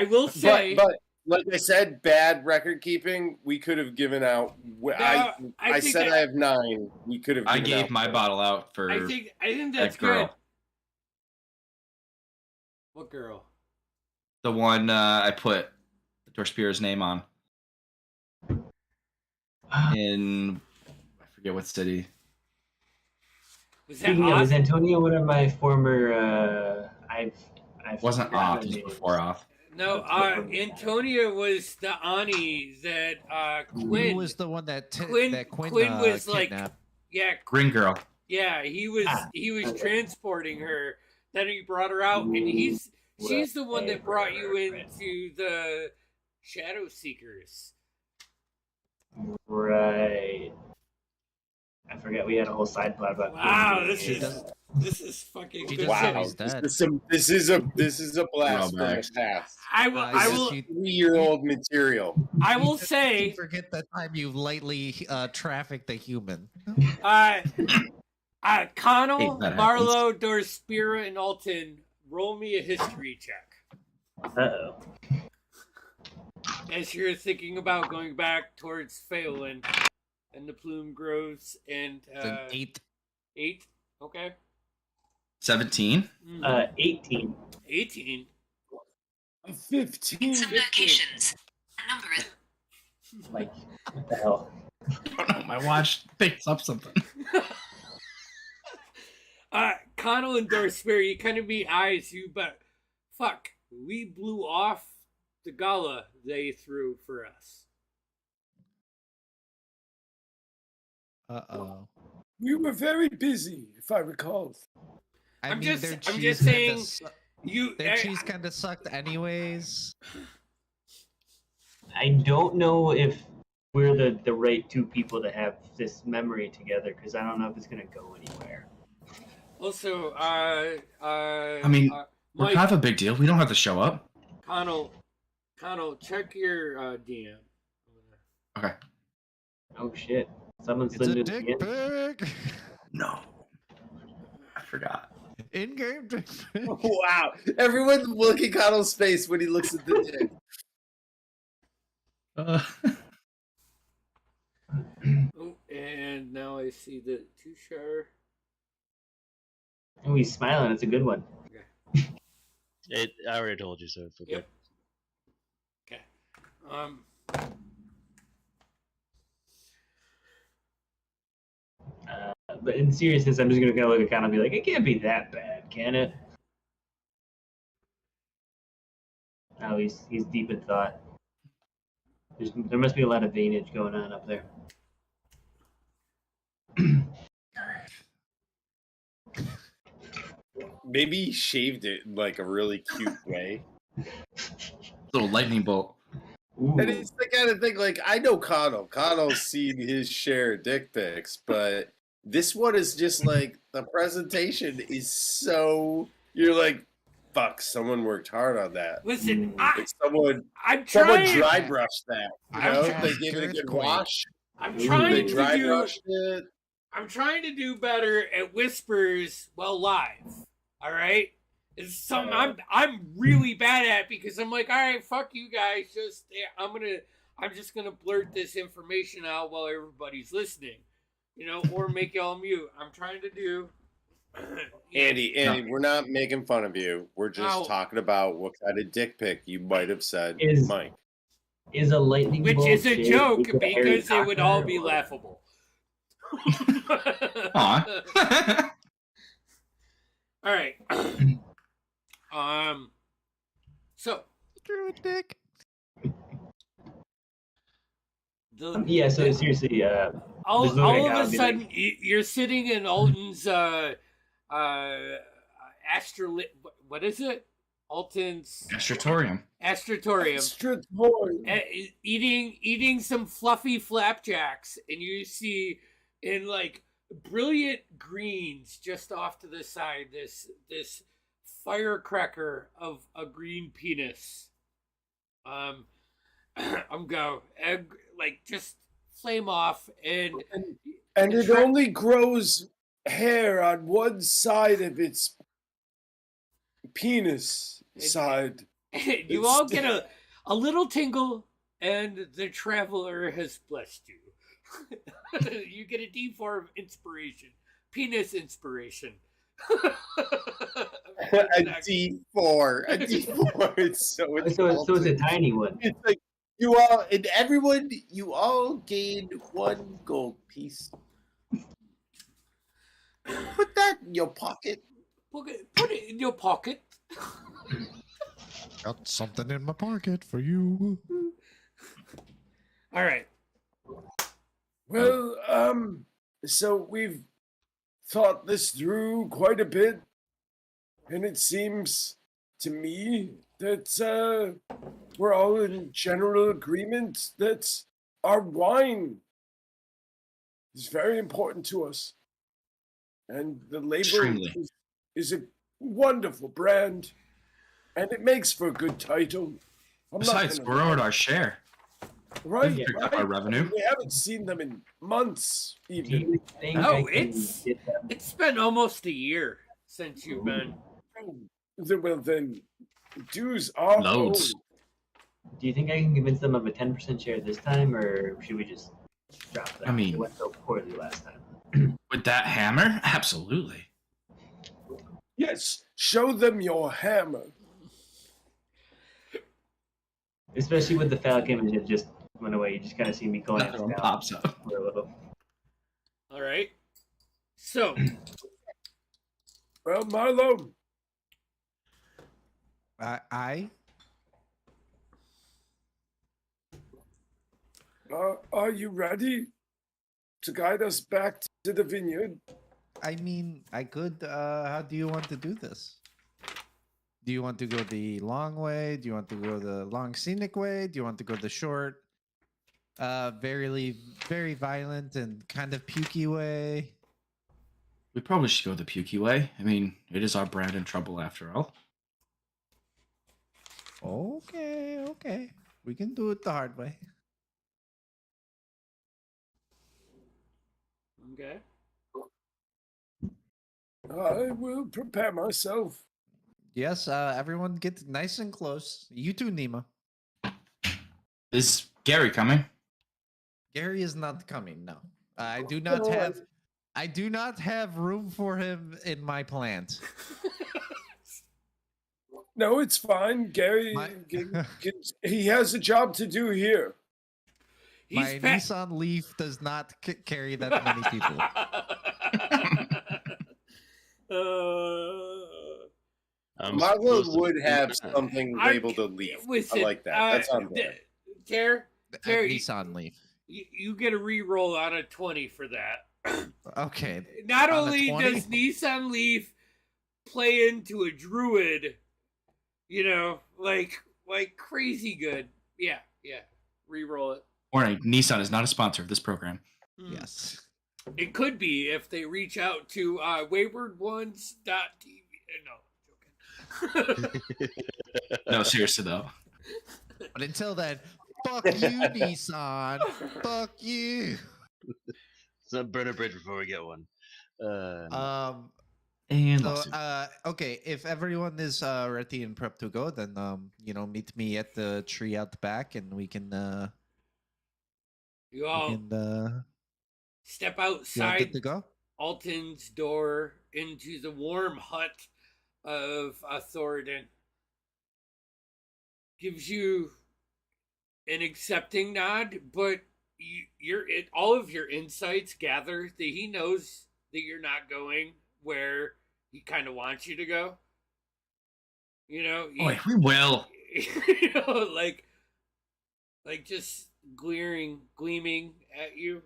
will say. But like I said, bad record keeping. We could have given out. I think said that- I have 9. We could have. I given gave out my 4. bottle out for I think that's that girl. good. What girl? The one I put Dorspira's name on. In I forget what city. Was that Speaking of, is Oth? Antonio one of my former? I've Wasn't forgotten Oth, it the was names. before Oth. No, Antonia was the Ani that Who Quinn was the one that Quinn was like, kidnapped? yeah, Green girl. yeah, he was transporting her. Then he brought her out, and she's the one that brought you into the Shadow Seekers. Right. I forget we had a whole side plot about. Wow, Quinn. this is fucking She good just said shit. Wow, he's dead. this is a blast from the Throwback. past. I will I I will 3-year-old material. I will You say forget the time you lightly trafficked a human. Connell, Hey, that Marlowe, Dorspira, and Alton, roll me a history check. Uh-oh. as you're thinking about going back towards Phelan and the plume groves and It's an 8. 8? Okay. 17. 18. 18. 15. Some locations. Number is Like, what the hell? I don't know. My watch picks up something. Connell and Dorsper, you kind of meet eyes, but fuck, we blew off the gala they threw for us. Uh-oh. We were very busy, if I recall. I'm their just cheese saying, their cheese kind of sucked anyways. I don't know if we're the right two people to have this memory together, because I don't know if it's going to go anywhere. Also, I mean, we're Mike, kind of a big deal. We don't have to show up. Connell, check your DM. Okay. Oh shit! Someone It's a slid dick it. pic. No. I forgot. In-game dick pic. Wow. Everyone look at Connell's face when he looks at the dick. Oh, and now I see the Tushar. Oh, he's smiling. It's a good one. I already told you so. Okay. Yep. Okay. But in seriousness, I'm just gonna kind of look at Connell and be like, it can't be that bad, can it? Oh, he's deep in thought. There must be a lot of veinage going on up there. Maybe he shaved it in like a really cute way. Little lightning bolt. Ooh. And it's the kind of thing, like, I know Connell. Connell's seen his share of dick pics, but this one is just like, the presentation is so, you're like, fuck, someone worked hard on that. Listen, Like someone I'm someone trying. dry brushed that. You I'm know? trying. They gave it a good wash. I'm They trying to dry do. brushed it. I'm trying to do better at whispers while live. All right, it's something I'm really bad at because I'm like, all right, fuck you guys. I'm just gonna blurt this information out while everybody's listening, or make y'all mute. I'm trying to do. Andy, we're not making fun of you. We're just talking about what kind of dick pic you might have said, Mike. Is a lightning Which bolt is a shaped joke like a Harry because it would Potter all be or- laughable. Aw. All right. So Drew a dick. Yeah, so seriously, all there's no way of God a would be sudden, like- you're sitting in Alton's what is it? Alton's Astratorium. Astratorium. Stratorium. Eating some fluffy flapjacks, and you see in like brilliant greens just off to the side this firecracker of a green penis. I'm go like just flame off and it only grows hair on one side of its penis side. you all get a little tingle, and the traveler has blessed you. You get a D4 of inspiration, penis inspiration. A D4. A D4. It's so it's a tiny one. It's like you all gained one gold piece. Put that in your pocket. Put it in your pocket. Got something in my pocket for you. All right. Well, so we've thought this through quite a bit, and it seems to me that we're all in general agreement that our wine is very important to us, and the label Extremely. is a wonderful brand, and it makes for a good title. Besides, we're owed our share. Right, We picked up right. our revenue. We haven't seen them in months, Do even. you think Oh, I can it's- get them? It's been almost a year since you've been. Well, then, dues are Loads. owed. Do you think I can convince them of a 10% share this time, or should we just drop that? I mean- It went so poorly last time. With that hammer? Absolutely. Yes, show them your hammer. Especially with the Falcon and it just went away. You just kind of see me glance Another one down pops up. for a little. All right. So, Well, Marlo, I are you ready to guide us back to the vineyard? mean, I could. How do you want to do this? Do you want to go the long way? Do you want to go the long scenic way? Do you want to go the short, very violent and kind of pukey way? We probably should go the pukey way. I mean, it is our brand and trouble after all. Okay. We can do it the hard way. okay. I will prepare myself. Yes, everyone get nice and close. You too, Nima. Is Gary coming? Gary is not coming. No, I do No, not have. I do not have room for him in my plant. No, it's fine. Gary, he has a job to do here. My Nissan Leaf does not carry that many people. Marlo would have something labeled a leaf. Listen, I like that. That's on there. Care, Nissan Leaf. you get a re-roll on a 20 for that. Okay. Not On a only 20? does Nissan Leaf play into a druid, you know, like crazy good. Yeah. Re-roll it. Warning, Nissan is not a sponsor of this program. Yes. It could be if they reach out to waywardones.tv. No, I'm joking. No, seriously though. But until then, fuck you, Nissan. Fuck you. Let's not burn a bridge before we get one. And So, lawsuit. okay, if everyone is ready and prepped to go, then meet me at the tree out the back, and we can You all step you all outside good to go. Alton's door into the warm hut of Thoradin. Gives you an accepting nod, but all of your insights gather that he knows that you're not going where he kind of wants you to go. You know, Boy, we will. you know, like just gleaming at you.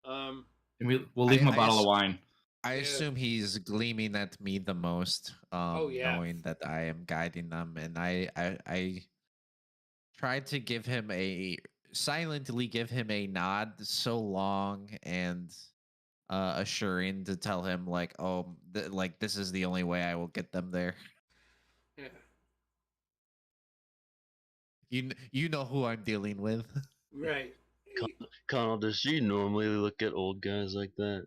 And we'll leave him a bottle of wine. I Yeah. assume he's gleaming at me the most, Oh, yeah. knowing that I am guiding them, and I tried to silently give him a nod so long and assuring to tell him like, this is the only way I will get them there. Yeah. You know who I'm dealing with. Right. Connell, does she normally look at old guys like that?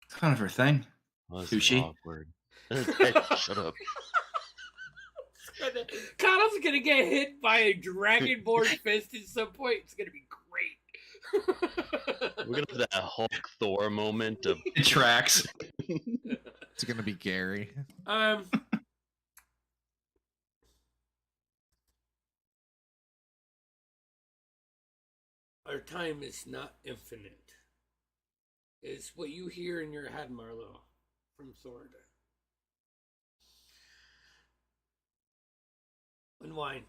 It's kind of her thing. Oh, that's Sushi. awkward. Shut up. Connell's gonna get hit by a dragonborn fist at some point. It's gonna be great. We're gonna have that Hulk Thor moment of It tracks. It's gonna be Gary. Our time is not infinite. Is what you hear in your head, Marlo, from Thord. Unwind.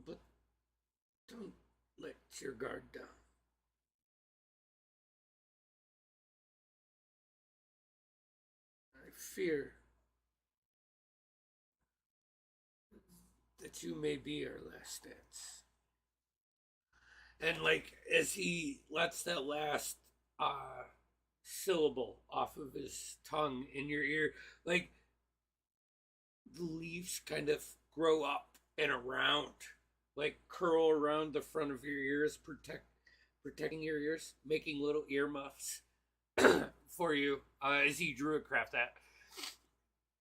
But don't let your guard down. I fear that you may be our last dance. And like as he lets that last syllable off of his tongue in your ear, like the leaves kind of grow up and around, like curl around the front of your ears, protecting your ears, making little earmuffs for you as he druidcraft that.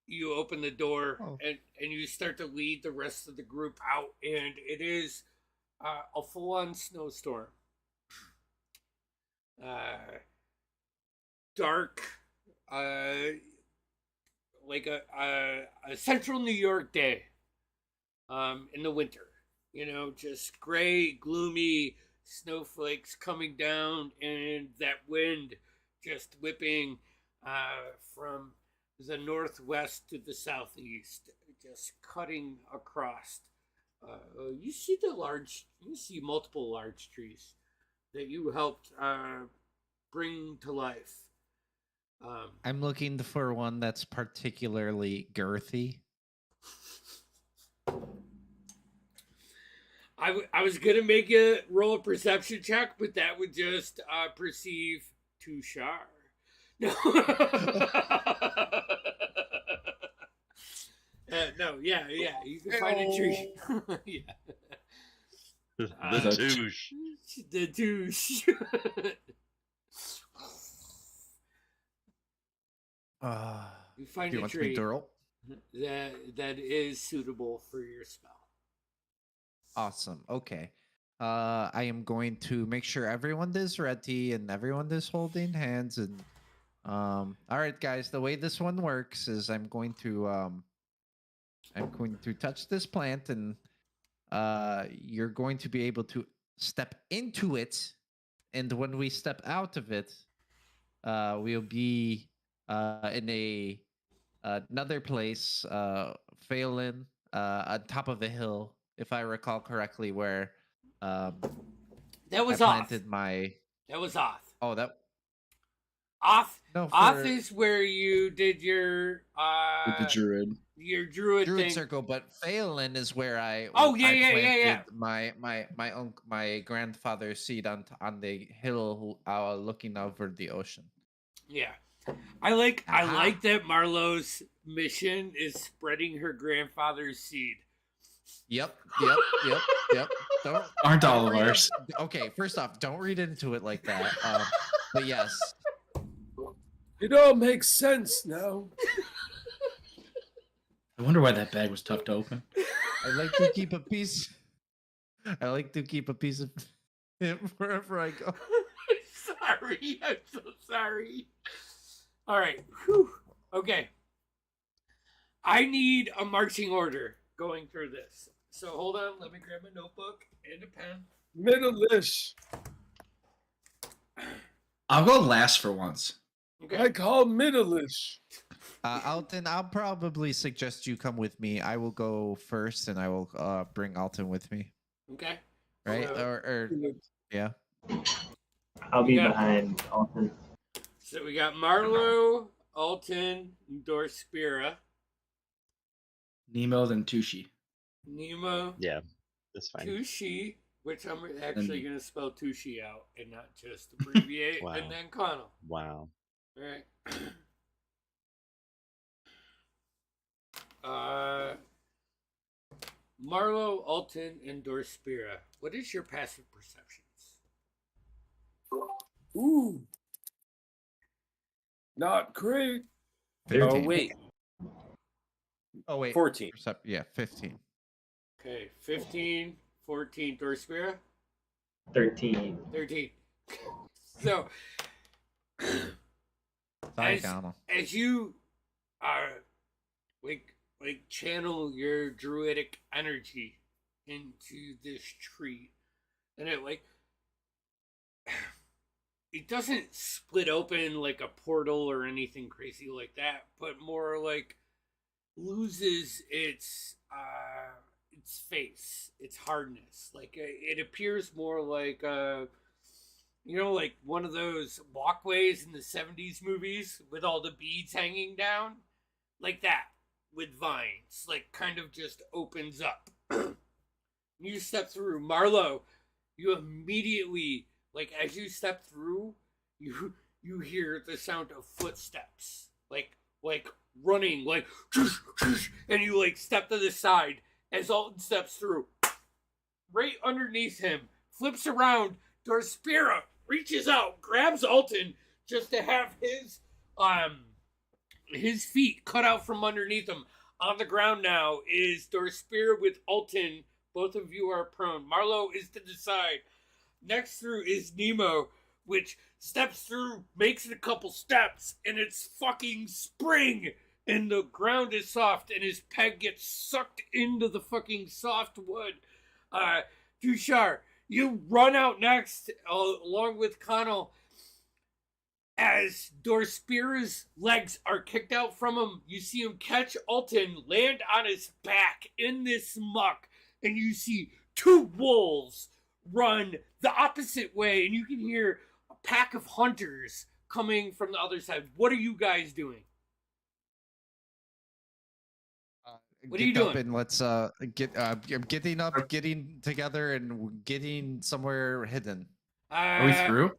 you open the door Oh. and you start to lead the rest of the group out, and it is a full-on snowstorm. Dark, like a central New York day in the winter. You know, just gray, gloomy snowflakes coming down, and that wind just whipping from the northwest to the southeast, just cutting across. You see multiple large trees that you helped bring to life. I'm looking for one that's particularly girthy. I was gonna make you roll a perception check, but that would just perceive Tushar. No. No, yeah, you can find a tree. Yeah. The douche. The douche. You find Do you a want to be tree Durl? that is suitable for your spell. Awesome. Okay. I am going to make sure everyone is ready and everyone is holding hands. And all right, guys. The way this one works is I'm going to touch this plant, and you're going to be able to step into it. And when we step out of it, we'll be in another place, Phelan, on top of a hill, if I recall correctly, where That I was off. planted my. That was off. Oh, that Off. no. Off is where you did your With the druid. your druid Druid thing. circle, but Phelan is where I. Oh, yeah, I yeah. planted my grandfather's seed on the hill, looking over the ocean. Yeah. I like Aha. that Marlowe's mission is spreading her grandfather's seed. Yep. Don't, Aren't all don't of read ours. it- Okay, first off, don't read into it like that. But yes, It all makes sense now. I wonder why that bag was tough to open. I like to keep a piece. I like to keep a piece of it wherever I go. Sorry. I'm so sorry. All right. Whew. Okay. I need a marching order going through this. So hold on. Let me grab a notebook and a pen. Middle-ish. I'll go last for once. Okay. I call middle-ish. Alton, I'll probably suggest you come with me. I will go first, and I will bring Alton with me. Okay. Right? So- Or yeah. I'll be Yeah. behind Alton. So we got Marlowe, Alton, Dorspira, Nemo, then Tushi. Nemo, Yeah, that's fine. Tushi, which I'm actually And- going to spell Tushi out and not just abbreviate, Wow. and then Connell. Wow. All right. Marlowe, Alton, and Dorspira. What is your passive perceptions? Ooh. Not great. 15. Oh wait, Oh wait. 14. 15. Okay, 15, 14, Dorspira, 13. 13. So, Sorry, Donald. as you like channel your druidic energy into this tree, and it doesn't split open like a portal or anything crazy like that, but more like loses its face, its hardness. Like it appears more like like one of those walkways in the 70s movies with all the beads hanging down, like that, with vines, like kind of just opens up. You step through. Marlowe, you immediately, like as you step through, you hear the sound of footsteps, like running, like, and you like step to the side as Alton steps through. Right underneath him, flips around, Dorspira reaches out, grabs Alton just to have his his feet cut out from underneath him. On the ground now is Dorspira with Alton. Both of you are prone. Marlo is to the side. Next through is Nemo, which steps through, makes it a couple steps, and it's fucking spring. And the ground is soft, and his peg gets sucked into the fucking soft wood. Tushar, you run out next, along with Connell. As Dorspira's legs are kicked out from him, you see him catch Alton, land on his back in this muck, and you see two wolves run the opposite way, and you can hear a pack of hunters coming from the other side. What are you guys doing? What are you doing? And let's getting up, getting together, and getting somewhere hidden. Are we through?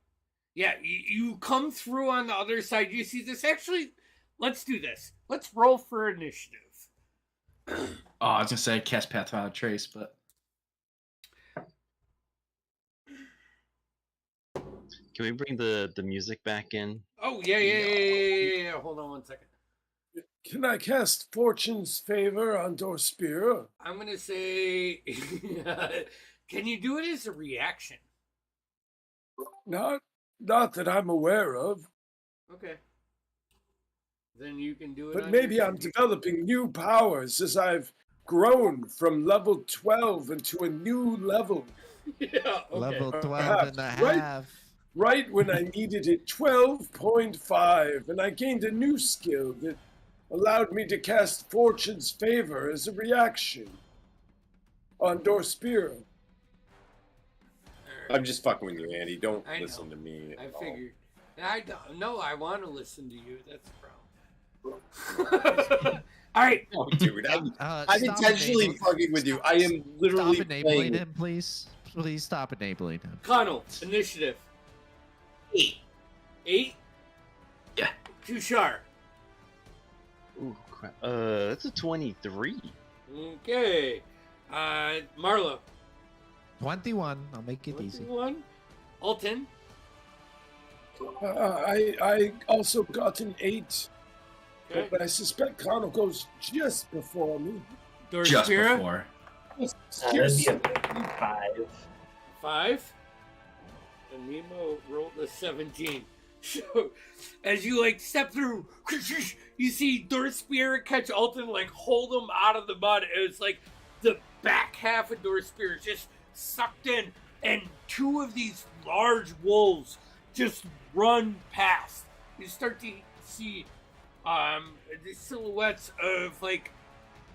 Yeah, you come through on the other side. You see this. Actually, let's do this. Let's roll for initiative. Oh, I was gonna say cast Path Without Trace, but Can we bring the music back in? Oh yeah. Hold on 1 second. Can I cast Fortune's Favor on Dorspira? I'm gonna say, can you do it as a reaction? Not that I'm aware of. Okay. Then you can do it. But on maybe your I'm developing new powers as I've grown from level 12 into a new level. Yeah. Okay. Level 12 Perhaps, and a right? half. Right when I needed it, 12.5, and I gained a new skill that allowed me to cast Fortune's Favor as a reaction on Dorspira. I'm just fucking with you, Andy. Don't I know. listen to me. I at all. figured. I don't. No, I want to listen to you. That's the problem. All right. Oh, dude, I'm Stop intentionally enabling- fucking with you. I am literally Stop enabling playing. him, please. Please stop enabling him. Connell, initiative. 8. 8? Yeah. Tushar. Ooh, crap. That's a 23. Okay. Marlo. 21. I'll make it easy. 21. Alton. I also got an 8, Okay. but I suspect Connell goes just before me. Just Dorspira. before. That'd be a 5. 5. And Nemo rolled a 17. So, as you like step through, you see Dorspira catch Alton, like hold him out of the mud. It's like the back half of Dorspira is just sucked in, and two of these large wolves just run past. You start to see the silhouettes of like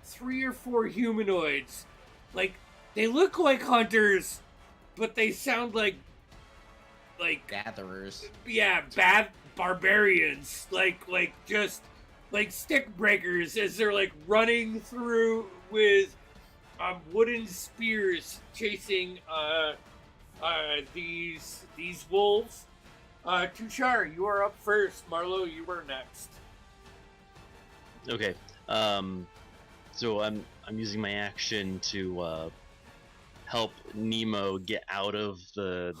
3 or 4 humanoids. Like they look like hunters, but they sound like Gatherers. yeah, bad barbarians, like just like stick breakers as they're like running through with wooden spears chasing these wolves. Tushar, you are up first. Marlo, you are next. Okay. So I'm using my action to help Nemo get out of the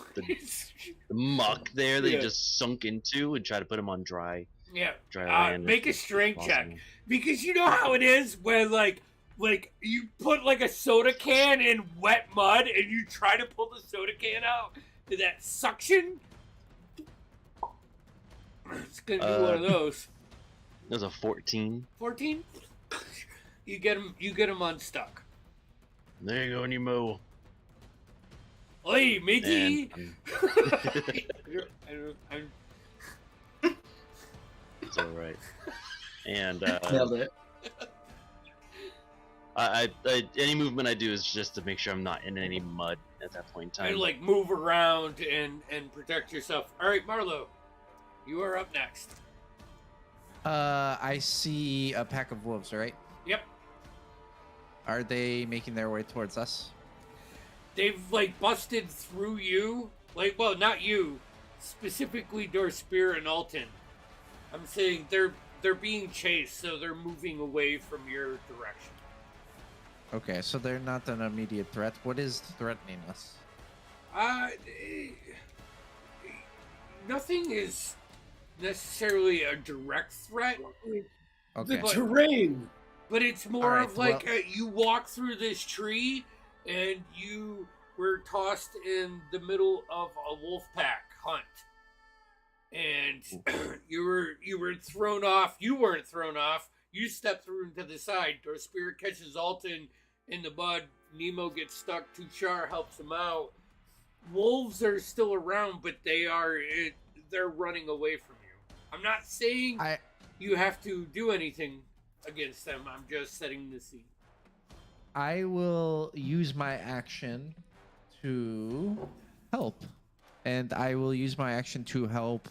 muck there that he Yeah. just sunk into, and try to put him on dry Yeah. land. Make a if strength check, possible. because you know how it is when like you put like a soda can in wet mud and you try to pull the soda can out. That suction. It's gonna be one of those. That was a 14. 14. You get him unstuck. There you go, Nemo. Oi, Mickey. And I'm it's all right. And Nailed it. I any movement I do is just to make sure I'm not in any mud at that point in trying time. to like move around and protect yourself. All right, Marlo, you are up next. I see a pack of wolves, right? Yep. Are they making their way towards us? They've like busted through you. Like, well, not you, specifically Dorspira and Alton. I'm saying they're being chased, so they're moving away from your direction. Okay, so they're not an immediate threat. What is threatening us? Nothing is necessarily a direct threat. Okay. The terrain. But it's more Alright, of like you walk through this tree and you were tossed in the middle of a wolf pack hunt. And you were thrown off. You weren't thrown off. You stepped through to the side. Your spirit catches Alton in the mud. Nemo gets stuck. Tushar helps him out. Wolves are still around, but they're running away from you. I'm not saying you have to do anything against them. I'm just setting the scene. I will use my action to help. And I will use my action to help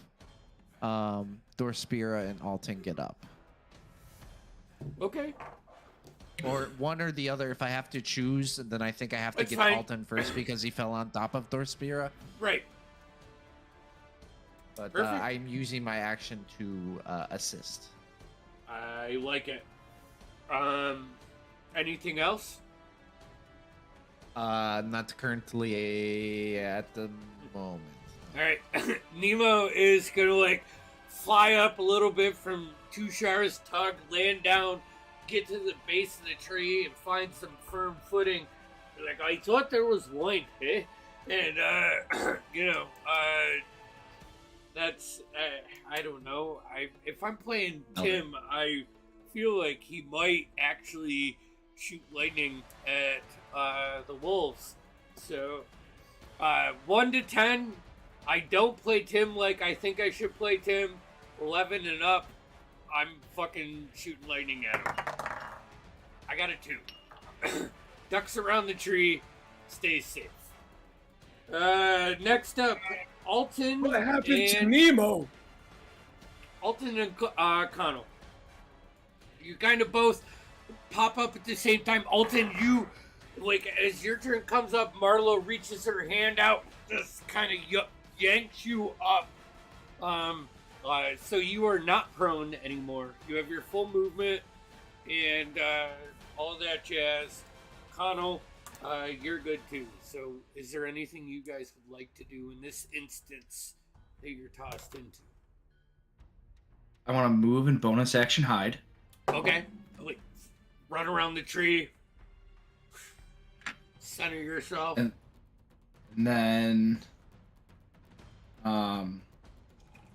Dorspira and Alton get up. Okay. Or one or the other. If I have to choose, then I think I have to That's get fine. Alton first because he fell on top of Dorspira. Right. But Perfect. I'm using my action to assist. I like it. Anything else? Not currently at the moment. All right. Nemo is gonna like fly up a little bit from Tushar's tug, land down, get to the base of the tree, and find some firm footing. Like, I thought there was wine, eh? And that's I don't know. If I'm playing Tim, I feel like he might actually shoot lightning at the wolves. So 1 to 10, I don't play Tim like I think I should play Tim. 11 and up, I'm fucking shooting lightning at him. I got a 2. Ducks around the tree, stays safe. Next up, Alton. What happened to and Nemo? Alton and Connell. You kind of both pop up at the same time. Alton, you, like, as your turn comes up, Marlo reaches her hand out, just kind of yanks you up. So you are not prone anymore. You have your full movement and all of that jazz. Connell, you're good too. So is there anything you guys would like to do in this instance that you're tossed into? I want to move and bonus action hide. Okay. Like, run around the tree. Center yourself. And then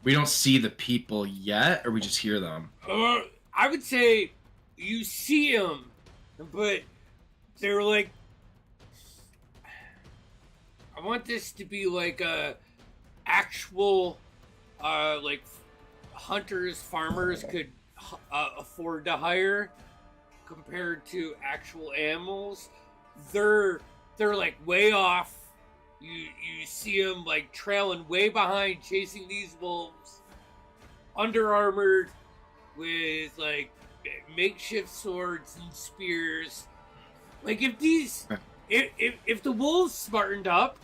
we don't see the people yet, or we just hear them? I would say you see them, but they're like, I want this to be like a actual, like hunters, farmers could afford to hire compared to actual animals. They're like way off. You see them like trailing way behind, chasing these wolves, under armored with like makeshift swords and spears. Like if the wolves smartened up,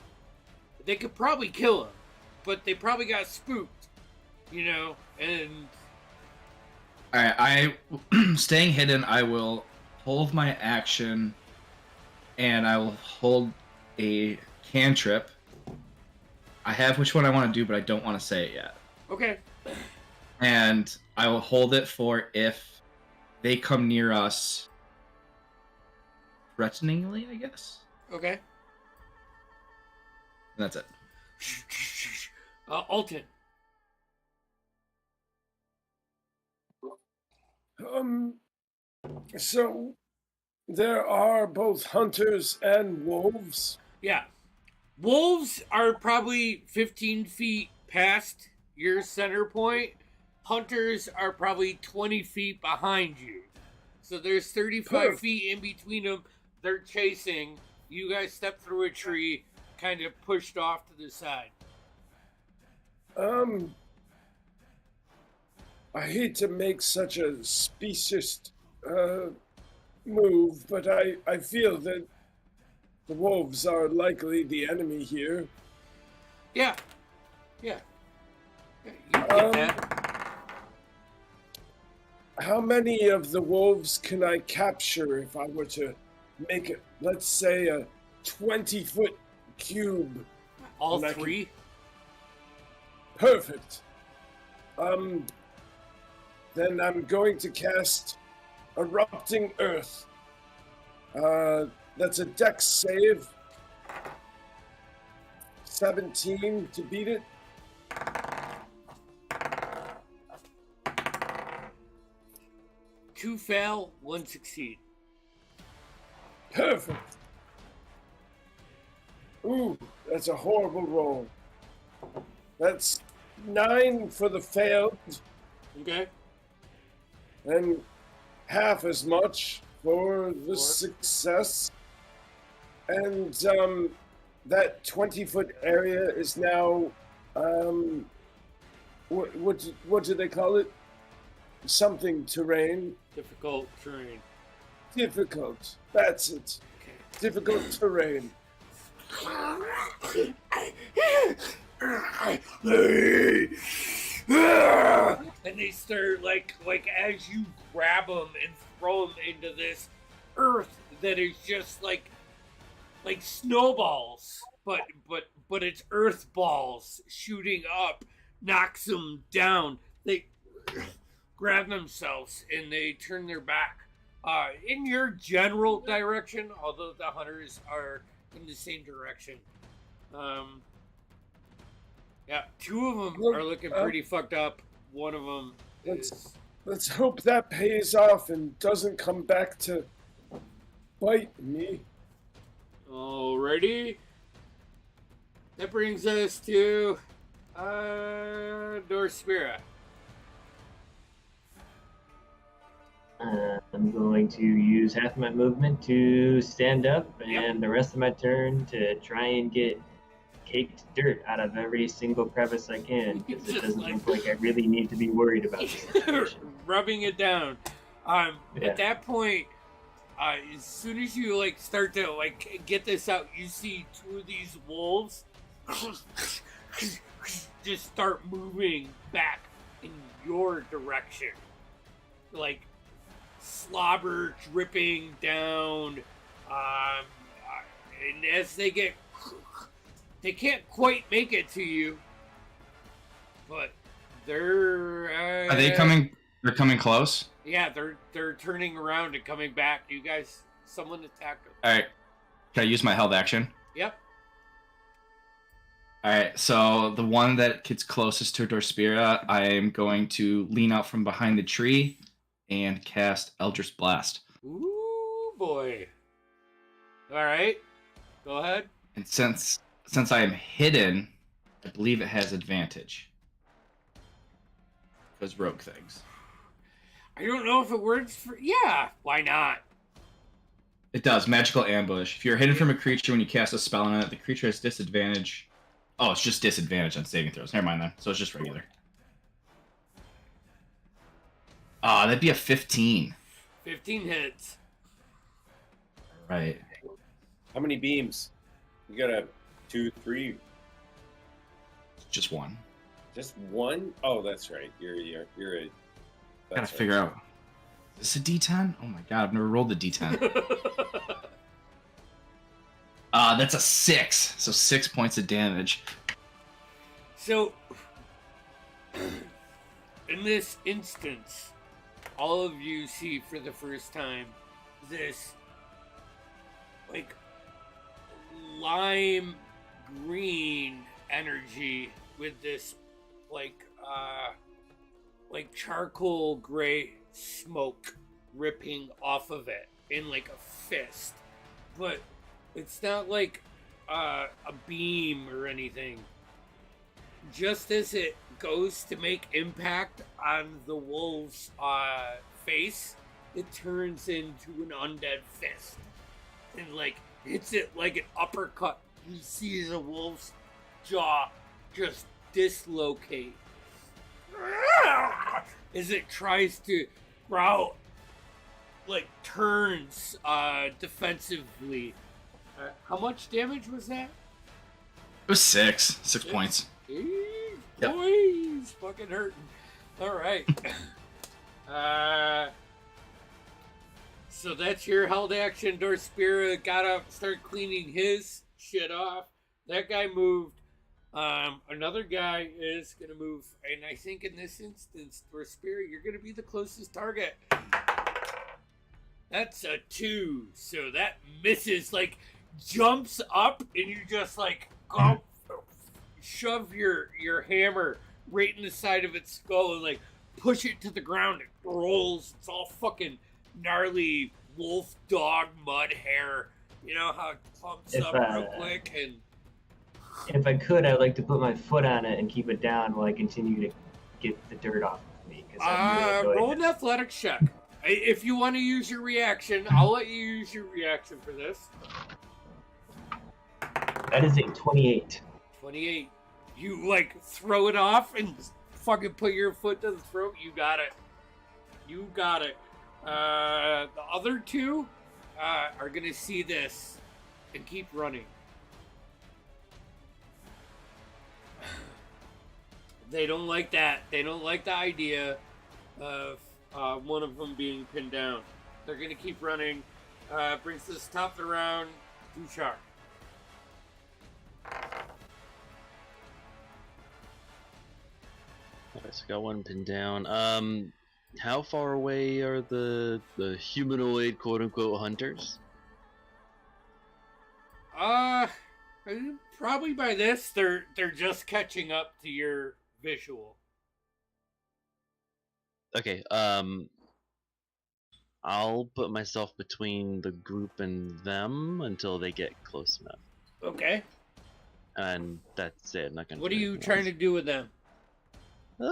they could probably kill him, but they probably got spooked, you know. And all right, I staying hidden. I will hold my action, and I will hold a cantrip. I have which one I want to do, but I don't want to say it yet. okay, And I will hold it for if they come near us threateningly, I guess. okay. And that's it. Alton. So there are both hunters and wolves. Yeah. Wolves are probably 15 feet past your center point. Hunters are probably 20 feet behind you. So there's 35 feet in between them. They're chasing. You guys step through a tree, kind of pushed off to the side. I hate to make such a specious move, but I feel that the wolves are likely the enemy here. Yeah. Yeah. You get that. How many of the wolves can I capture if I were to make it, let's say, a 20-foot cube? All And I can- three? Perfect. then I'm going to cast Erupting Earth. That's a dex save. 17 to beat it. Two fail, one succeed. Perfect. Ooh, that's a horrible roll. That's 9 for the failed, Okay. and half as much for the Four. success. And that 20-foot area is now what do they call it? Something terrain. Difficult terrain. Difficult. That's it. Okay. Difficult terrain. And they start like as you grab them and throw them into this earth that is just like snowballs, but it's earth balls shooting up, knocks them down. They grab themselves and they turn their back in your general direction, although the hunters are in the same direction. Yeah, two of them are looking pretty fucked up. One of them is... Let's hope that pays off and doesn't come back to bite me. Alrighty. That brings us to Dorspira. I'm going to use half my movement to stand up, and Yep. the rest of my turn to try and get caked dirt out of every single crevice I can, because it Just doesn't like- look like I really need to be worried about this situation. Rubbing it down. Yeah. At that point, as soon as you start to get this out, you see two of these wolves just start moving back in your direction, like slobber dripping down. And as they can't quite make it to you, but they're Are they coming? They're coming close. yeah, they're turning around and coming back. You guys, someone attack them. All right. Can I use my held action? Yep. All right. So the one that gets closest to Dorspira, I am going to lean out from behind the tree and cast Eldritch Blast. Ooh boy. All right. Go ahead. And since I am hidden, I believe it has advantage. Because rogue things. I don't know if it works for. Yeah. Why not? It does. Magical ambush. If you're hidden from a creature when you cast a spell on it, the creature has disadvantage. Oh, it's just disadvantage on saving throws. Never mind then. So it's just regular. That'd be a 15. 15 hits. Right. How many beams? You got a 2, 3, Just one. just one? Oh, that's right. You're a. Gotta That's figure out. Is this a D10? Oh my god, I've never rolled the D10. That's a 6. So 6 points of damage. So, in this instance, all of you see for the first time this, lime green energy with this, charcoal gray smoke ripping off of it in, a fist. But it's not like a beam or anything. Just as it goes to make impact on the wolf's face, it turns into an undead fist and hits it like an uppercut. You see the wolf's jaw just dislocate as it tries to growl, turns defensively. How much damage was that? It was 6. 6 points. Jeez, Yep. boys, fucking hurting. All right. So that's your held action. Dorspira got up, started cleaning his shit off. That guy moved. Another guy is gonna move, and I think in this instance, for Spirit, you're gonna be the closest target. That's a 2, so that misses. Like, jumps up, and you just like go shove your hammer right in the side of its skull and like push it to the ground. It rolls. It's all fucking gnarly wolf dog mud hair. You know how it clumps up real quick. And if I could, I'd like to put my foot on it and keep it down while I continue to get the dirt off of me. Roll an athletics check. If you want to use your reaction, I'll let you use your reaction for this. That is a 28. 28. You like throw it off and fucking put your foot to the throat. You got it. You got it. The other two are gonna see this and keep running. They don't like that. They don't like the idea of one of them being pinned down. They're gonna keep running. Brings this top of the round to Shark. Okay, so got one pinned down. How far away are the humanoid quote unquote hunters? Probably by this they're just catching up to your visual. Okay, I'll put myself between the group and them until they get close enough. Okay. And that's it. I'm not gonna. What are you trying to do with them?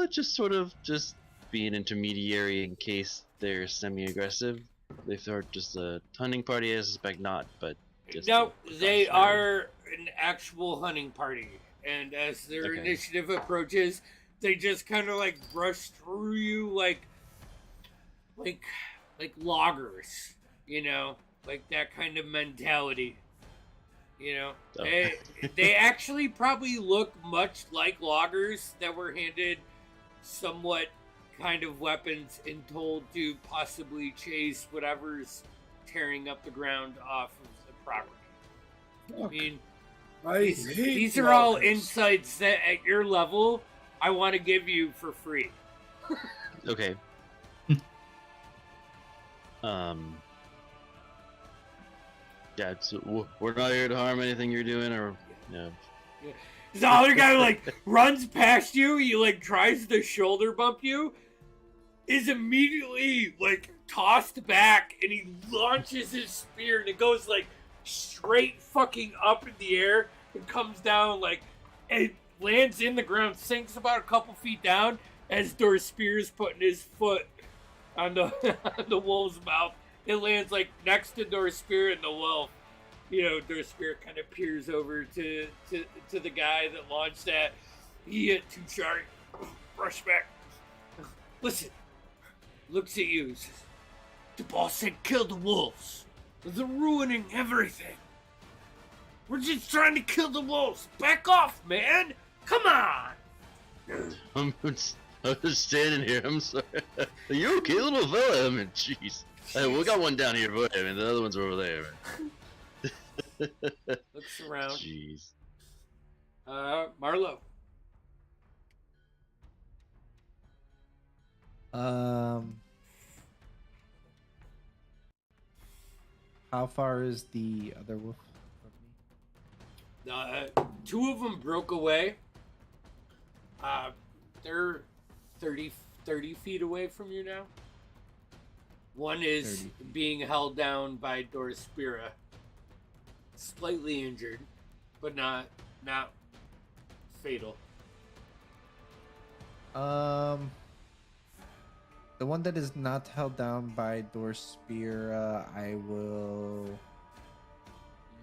Just sort of just be an intermediary in case they're semi-aggressive. If they're just a hunting party, I suspect not. But just no, they are an actual hunting party, and as their Okay. initiative approaches, they just kind of like brush through you like loggers, you know, like that kind of mentality. You know, Oh. they actually probably look much like loggers that were handed somewhat kind of weapons and told to possibly chase whatever's tearing up the ground off of the property. I mean, these are all insights that at your level I want to give you for free. Okay. Yeah, we're not here to harm anything you're doing, or yeah. The other guy like runs past you. He like tries to shoulder bump you. Is immediately like tossed back, and he launches his spear, and it goes like straight fucking up in the air and comes down like it lands in the ground, sinks about a couple feet down as Dor's spear is putting his foot on the on the wolf's mouth. It lands like next to Dor's spear, and the wolf, you know, Dor's spear kind of peers over to the guy that launched that. He hit too sharp. Brush back. Listen, looks at you. Says, the boss said kill the wolves. They're ruining everything. We're just trying to kill the wolves. Back off, man. Come on. I'm just standing here. I'm sorry. Are you okay, little fella? I mean, jeez. We got one down here, but I mean, the other ones are over there. Looks around. Jeez. Marlo. How far is the other wolf from me? Two of them broke away. They're 30 feet away from you now. One is being held down by Dorspira. Slightly injured, but not fatal. The one that is not held down by Dorspira, I will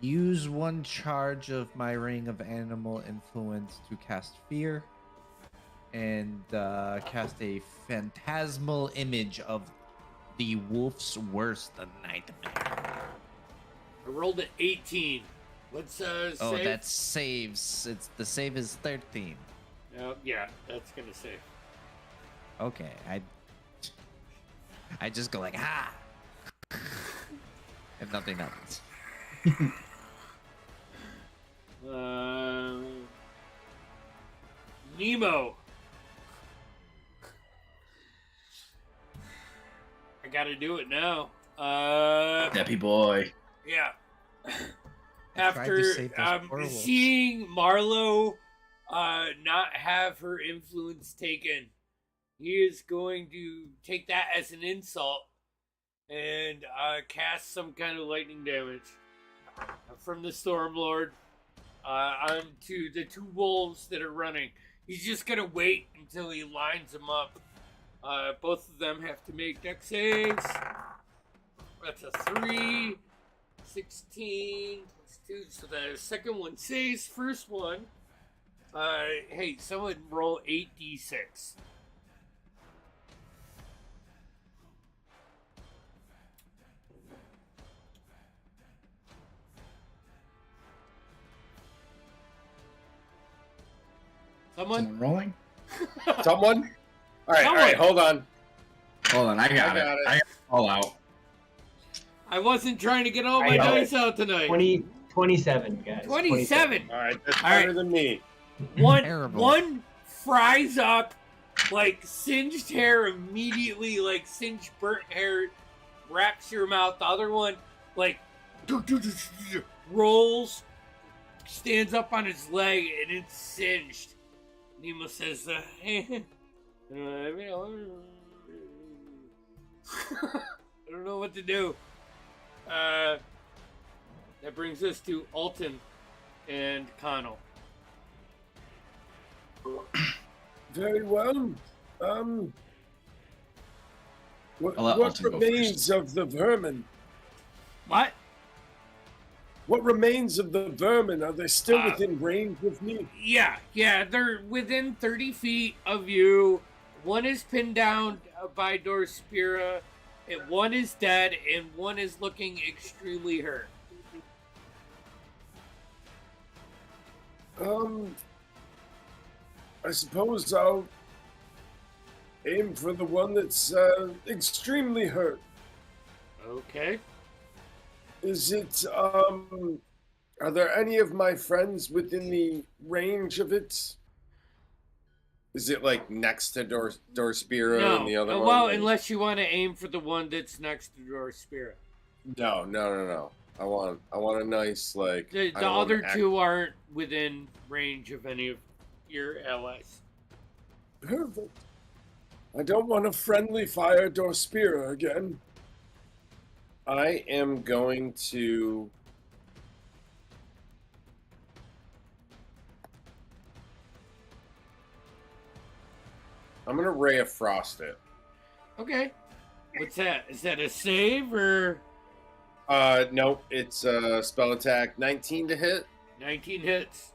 use one charge of my Ring of Animal Influence to cast Fear and cast a phantasmal image of the wolf's worst nightmare. I rolled an 18. Let's save. Oh, that saves. The save is 13. Oh, yeah, that's gonna save. Okay, I just go like ha. If nothing happens. Nemo. I gotta do it now. Deppy boy. Yeah. Tried to After save those poor wolves. seeing Marlo not have her influence taken, he is going to take that as an insult and cast some kind of lightning damage from the Stormlord onto the two wolves that are running. He's just gonna wait until he lines them up. Both of them have to make dex saves. That's a 3, 16 plus 2. So the second one saves. First one. Hey, someone roll 8d6. Someone rolling? Someone? All right, hold on. Hold on, I got it. got it. I got it all out. I wasn't trying to get all my I know dice out tonight. 27, guys. 27. All right, that's All better right. than me. Terrible. One fries up like singed hair immediately, like singed burnt hair wraps your mouth. The other one like rolls, stands up on his leg, and it's singed. Nemo says, I don't know what to do. That brings us to Alton and Connell. Very well. I'll let What Alton go remains of the vermin? What? What remains of the vermin? Are they still within range of me? Yeah, they're within 30 feet of you. One is pinned down by Dorspira, and one is dead, and one is looking extremely hurt. I suppose I'll aim for the one that's extremely hurt. Okay. Is it, are there any of my friends within the range of it? Is it like next to Dorspira No, and the other one? well, unless you want to aim for the one that's next to Dorspira. No. I want a nice like. The I don't want other to act- two aren't within range of any of your allies. Perfect. I don't want to friendly fire Dorspira again. I am going to. I'm gonna Ray of Frost it. Okay. What's that? Is that a save or Nope. It's a spell attack, 19 to hit, 19 hits?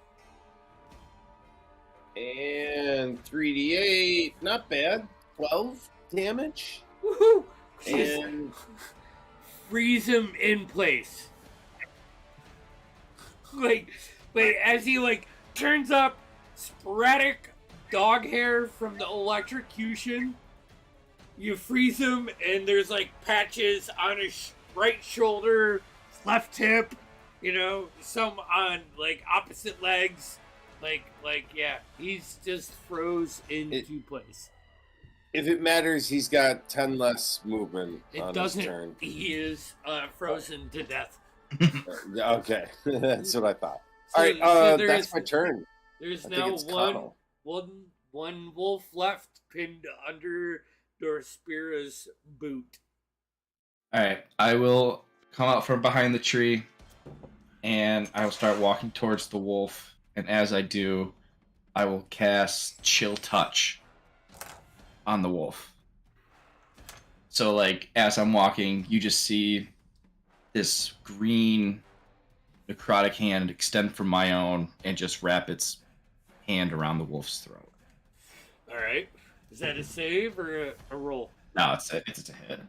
and 3d8. Not bad. 12 damage, Woohoo! and Freeze him in place. Like as he turns up, sporadic dog hair from the electrocution. You freeze him, and there's patches on his right shoulder, left hip, some on opposite legs. Yeah, he's just froze into place. if it matters, he's got 10 less movement It on doesn't. his turn. He is frozen to death. Okay, that's what I thought. So- All right, so there that's is- my turn. There's I think now it's Connell. one wolf left pinned under Dorspira's boot. Alright, I will come out from behind the tree and I will start walking towards the wolf. And as I do, I will cast Chill Touch on the wolf. So, as I'm walking, you just see this green necrotic hand extend from my own and just wrap its hand around the wolf's throat. All right. Is that a save or a roll? No, it's a hit.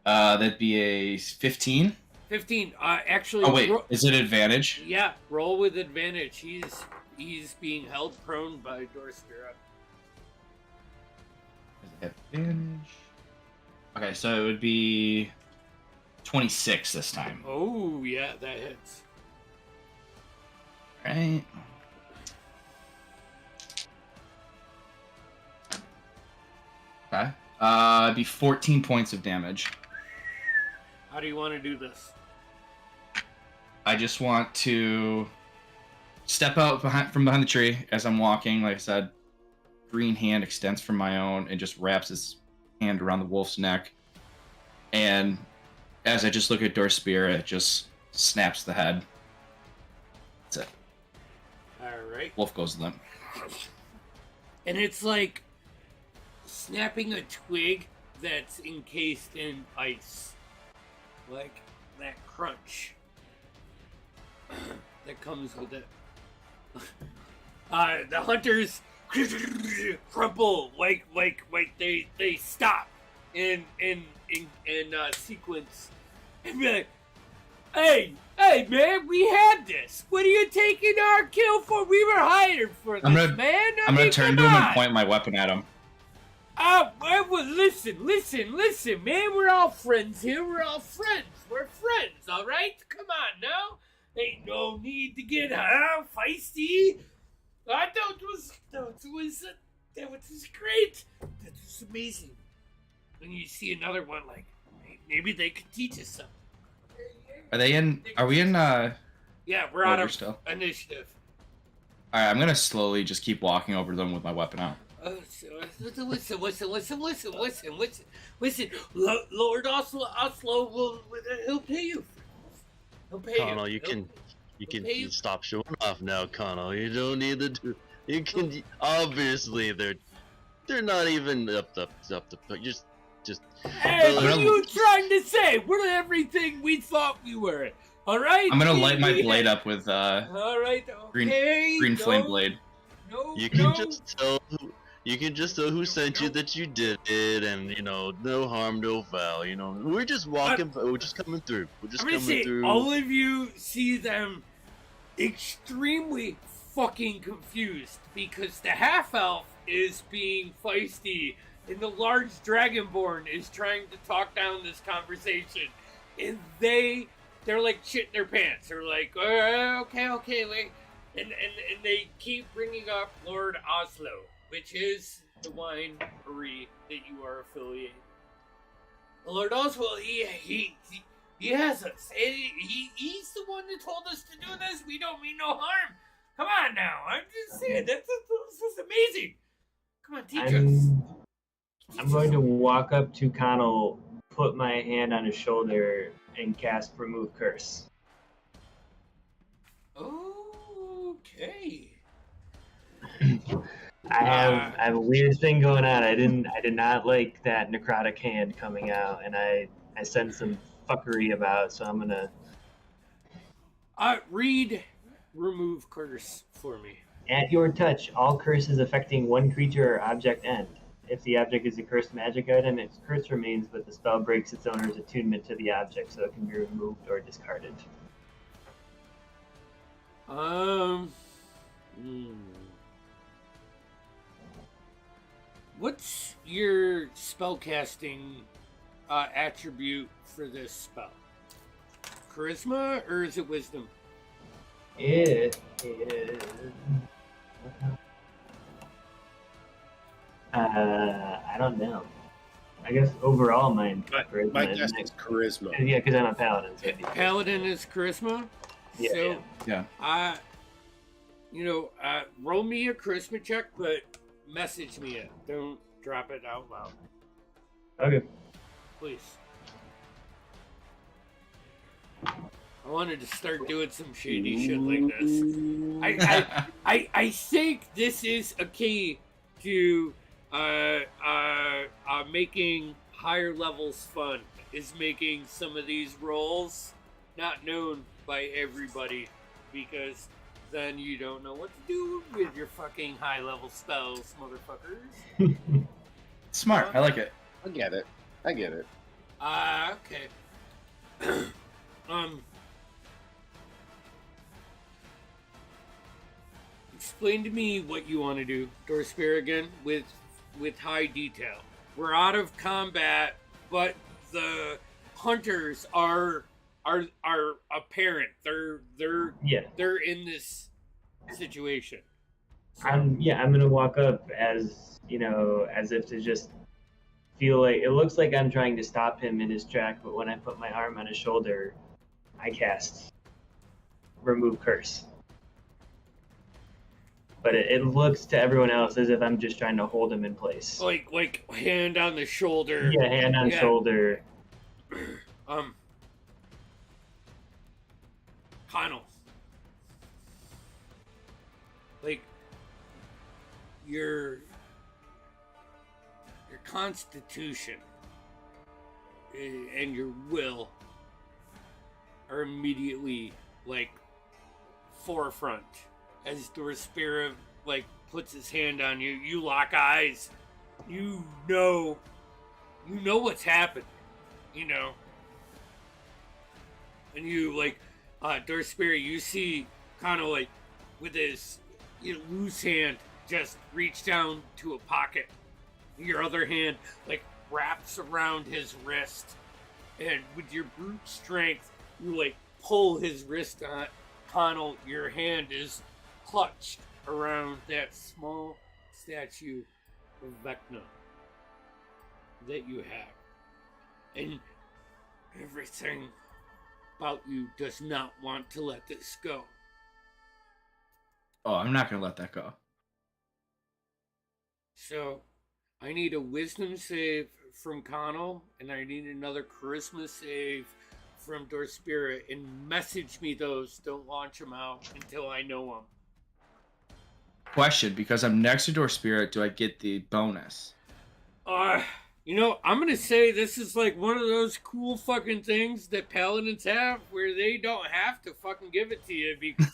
That'd be a 15. 15. Actually. Oh wait, is it advantage? Yeah, roll with advantage. He's being held prone by Dorspira. Is it advantage? Okay, so it would be 26 this time. Oh yeah, that hits. Right. It'd be 14 points of damage. How do you want to do this? I just want to step out from behind the tree as I'm walking. Like I said, green hand extends from my own and just wraps his hand around the wolf's neck. And as I just look at Dorspear, it just snaps the head. That's it. Alright. Wolf goes limp. And it's like snapping a twig that's encased in ice. Like that crunch that comes with it. The hunters crumple like they stop in sequence and be like, hey man, we had this. What are you taking our kill for? We were hired for this, man. I'm gonna turn to him and point my weapon at him. Well, listen, man. We're all friends here. We're all friends. We're friends, all right? Come on now. Ain't no need to get feisty. That was great. That was amazing. And you see another one like, maybe they could teach us something. Are we in Yeah, we're out of still? initiative. Alright, I'm gonna slowly just keep walking over them with my weapon out. Listen. Lord Oslo he'll pay you. He'll pay Connell, you can stop showing off now, Connell. You don't need to do. You can obviously they're not even up the. Just. Hey, what are you trying to say? We're everything we thought we were. All right. I'm gonna light my blade up with all right. Okay. green flame blade. No. You can just tell. You can just tell who sent you that you did it, and no harm, no foul. We're just walking. We're just coming through. We're just coming through. All of you see them extremely fucking confused because the half elf is being feisty and the large dragonborn is trying to talk down this conversation, and they're like shitting their pants. They're like, okay, wait, and they keep bringing up Lord Oslo, which is the winery that you are affiliated. Lord Oswald, he has us. He's the one that told us to do this. We don't mean no harm. Come on now. I'm just saying, this is amazing. Come on, teach us. I'm going to walk up to Connell, put my hand on his shoulder, and cast Remove Curse. Okay. I have a weird thing going on. I did not like that necrotic hand coming out, and I sense some fuckery about, so I'm gonna read Remove Curse for me. At your touch, all curses affecting one creature or object end. If the object is a cursed magic item, its curse remains, but the spell breaks its owner's attunement to the object, so it can be removed or discarded. What's your spellcasting attribute for this spell? Charisma, or is it wisdom? It is... I don't know. I guess overall mine. My guess is charisma. Yeah, because I'm a paladin. So Paladin is charisma. Yeah. So, yeah. Roll me a charisma check, but message me it. Don't drop it out loud. Okay. Please. I wanted to start doing some shady shit like this. I think this is a key to making higher levels fun, is making some of these rolls not known by everybody, because then you don't know what to do with your fucking high level spells, motherfuckers. Smart. I like it. I get it. Okay. Explain to me what you want to do, Dorspear, again, with high detail. We're out of combat, but the hunters are apparent. They're in this situation. So. I'm gonna walk up as if to just feel like it looks like I'm trying to stop him in his track, but when I put my arm on his shoulder, I cast Remove Curse. But it looks to everyone else as if I'm just trying to hold him in place. Like hand on the shoulder. Yeah, hand on shoulder. Connell. Like your constitution and your will are immediately like forefront as Dorspira like puts his hand on you. You lock eyes. You know what's happened. You know. And you like Dorspira, you see kind of like with his loose hand just reach down to a pocket. Your other hand like wraps around his wrist, and with your brute strength, you like pull his wrist on. Connell, your hand is clutched around that small statue of Vecna that you have, and everything about you does not want to let this go. Oh, I'm not gonna let that go. So, I need a wisdom save from Connell, and I need another charisma save from Dorspira, and message me those. Don't launch them out until I know them. Question, because I'm next to Dorspira, do I get the bonus? I'm gonna say this is like one of those cool fucking things that paladins have where they don't have to fucking give it to you, because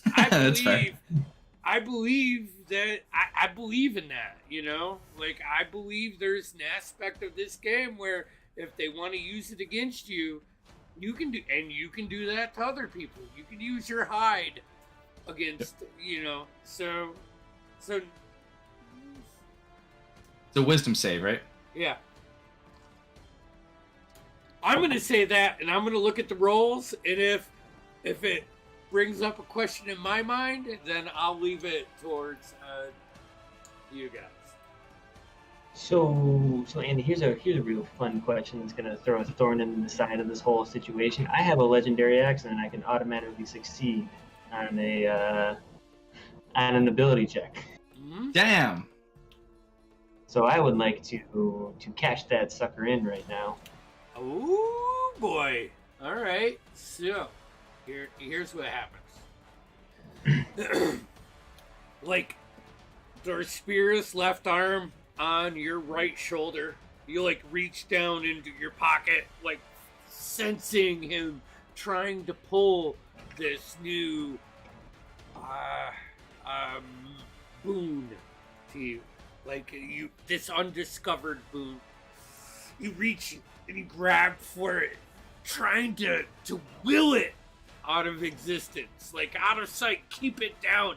I believe that I believe in that, like I believe there's an aspect of this game where if they want to use it against you, you can do that to other people. You can use your hide against, so it's a wisdom save, right? yeah. I'm going to say that, and I'm going to look at the rolls, and if it brings up a question in my mind, then I'll leave it towards you guys. So Andy, here's a real fun question that's gonna throw a thorn in the side of this whole situation. I have a legendary axe, and I can automatically succeed on an ability check. Mm-hmm. Damn. So I would like to cash that sucker in right now. Oh boy! All right, so here's what happens. Like Dorspira's left arm on your right shoulder, you like reach down into your pocket, like sensing him trying to pull this new boon to you, like this undiscovered boon. You reach and you grab for it, trying to will it out of existence, like out of sight. Keep it down.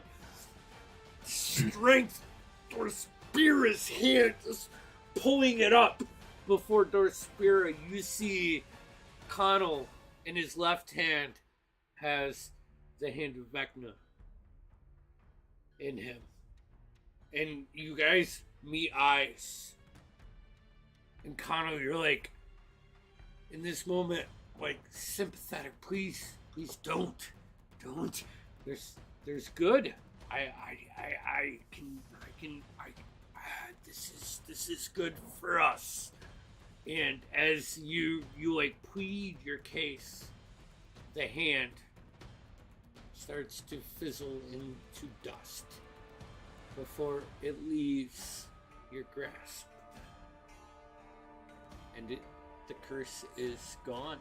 Strength. Dorspira's hand just pulling it up. Before Dorspira, you see Connell in his left hand has the hand of Vecna in him, and you guys meet eyes. And Connell, you're like, in this moment, like sympathetic. Please don't. There's good. This is good for us. And as you like plead your case, the hand starts to fizzle into dust before it leaves your grasp. And the curse is gone.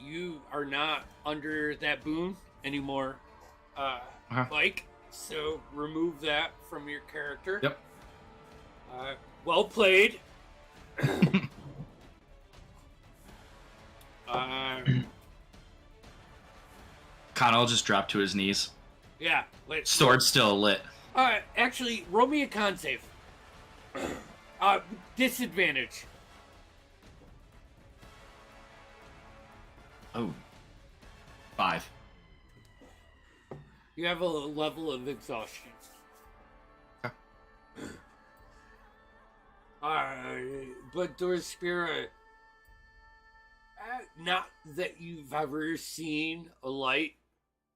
You are not under that boon anymore, Mike. So remove that from your character. Yep. Well played. Connell just dropped to his knees. Yeah. Sword still lit. Actually, roll me a con save. Disadvantage. Oh. 5. You have a level of exhaustion. Okay. But Dorspira, not that you've ever seen a light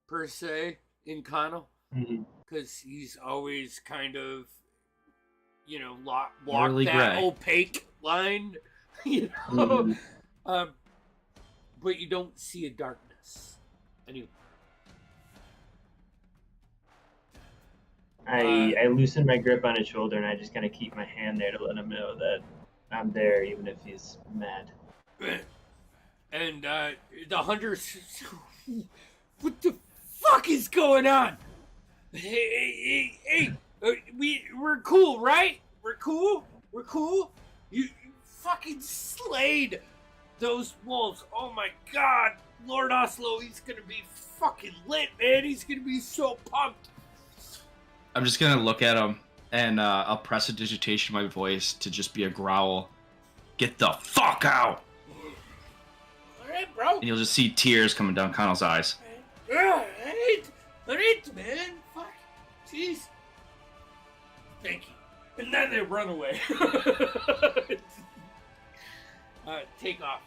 per se in Connell, because he's always kind of, walked Morally that gray. opaque line, but you don't see a darkness anyway. I loosen my grip on his shoulder and I just kind of keep my hand there to let him know that I'm there, even if he's mad. And the hunters, what the fuck is going on? Hey, we're cool, right? We're cool. You fucking slayed those wolves. Oh my god, Lord Oslo, he's gonna be fucking lit, man. He's gonna be so pumped. I'm just gonna look at him and I'll press a digitation in my voice to just be a growl. Get the fuck out! Alright, bro. And you'll just see tears coming down Connell's eyes. Alright, man. Fuck. Jeez. Thank you. And then they run away. Take off.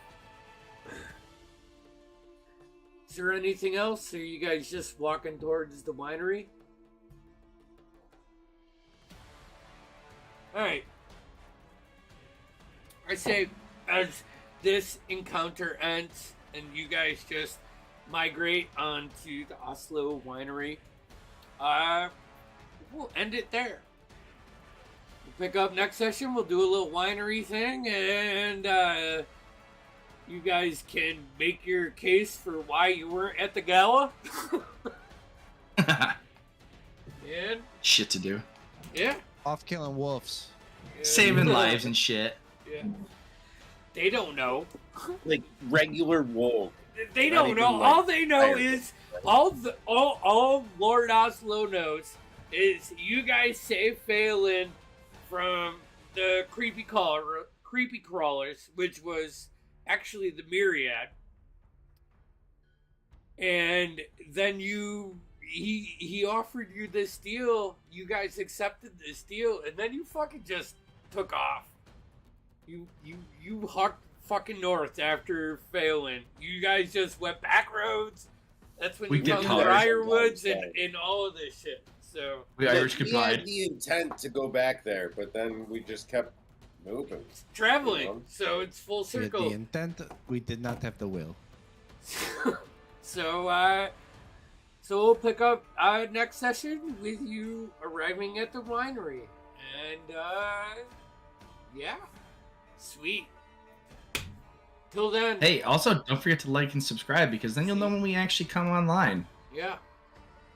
Is there anything else? Or are you guys just walking towards the winery? Alright. I say, as this encounter ends and you guys just migrate onto the Oslo winery, we'll end it there. We'll pick up next session, we'll do a little winery thing, and you guys can make your case for why you weren't at the gala. And Shit to do. yeah. Off killing wolves. Saving lives and shit. Yeah. They don't know. Like regular wolf. They Not don't even know. like All they know fire. is all Lord Oslo knows is you guys saved Phelan from the creepy crawlers, which was actually the Myriad. And then he offered you this deal. You guys accepted this deal, and then you fucking just took off. You hawked fucking north after Phelan. You guys just went back roads. That's when We you did found the colors. Briarwoods and all of this shit. So We Irish We goodbye. had the intent to go back there, but then we just kept moving. traveling. So it's full We had the circle. intent, we did not have the will. So we'll pick up next session with you arriving at the winery. And yeah. Sweet. Till then. Hey, also don't forget to like and subscribe because then you'll know when we actually come online. Yeah.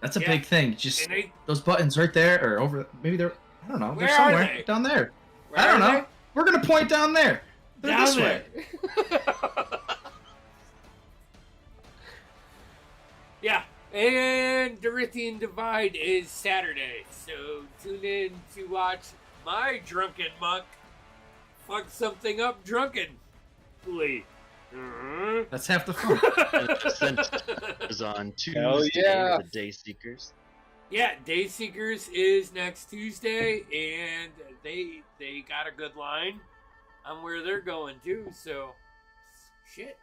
That's a Yeah. big thing. Just And they, those buttons right there or over. Maybe they're. I don't know. Where They're are somewhere they? down there. where I don't are know. We're gonna point down there. they? They're Down this there. way. Yeah. And Dorithian Divide is Saturday. So tune in to watch my drunken monk fuck something up drunkenly. That's half the fun. Is on Hell Tuesday, yeah. the Day Seekers. Yeah, Day Seekers is next Tuesday, and they got a good line on where they're going too. So, shit.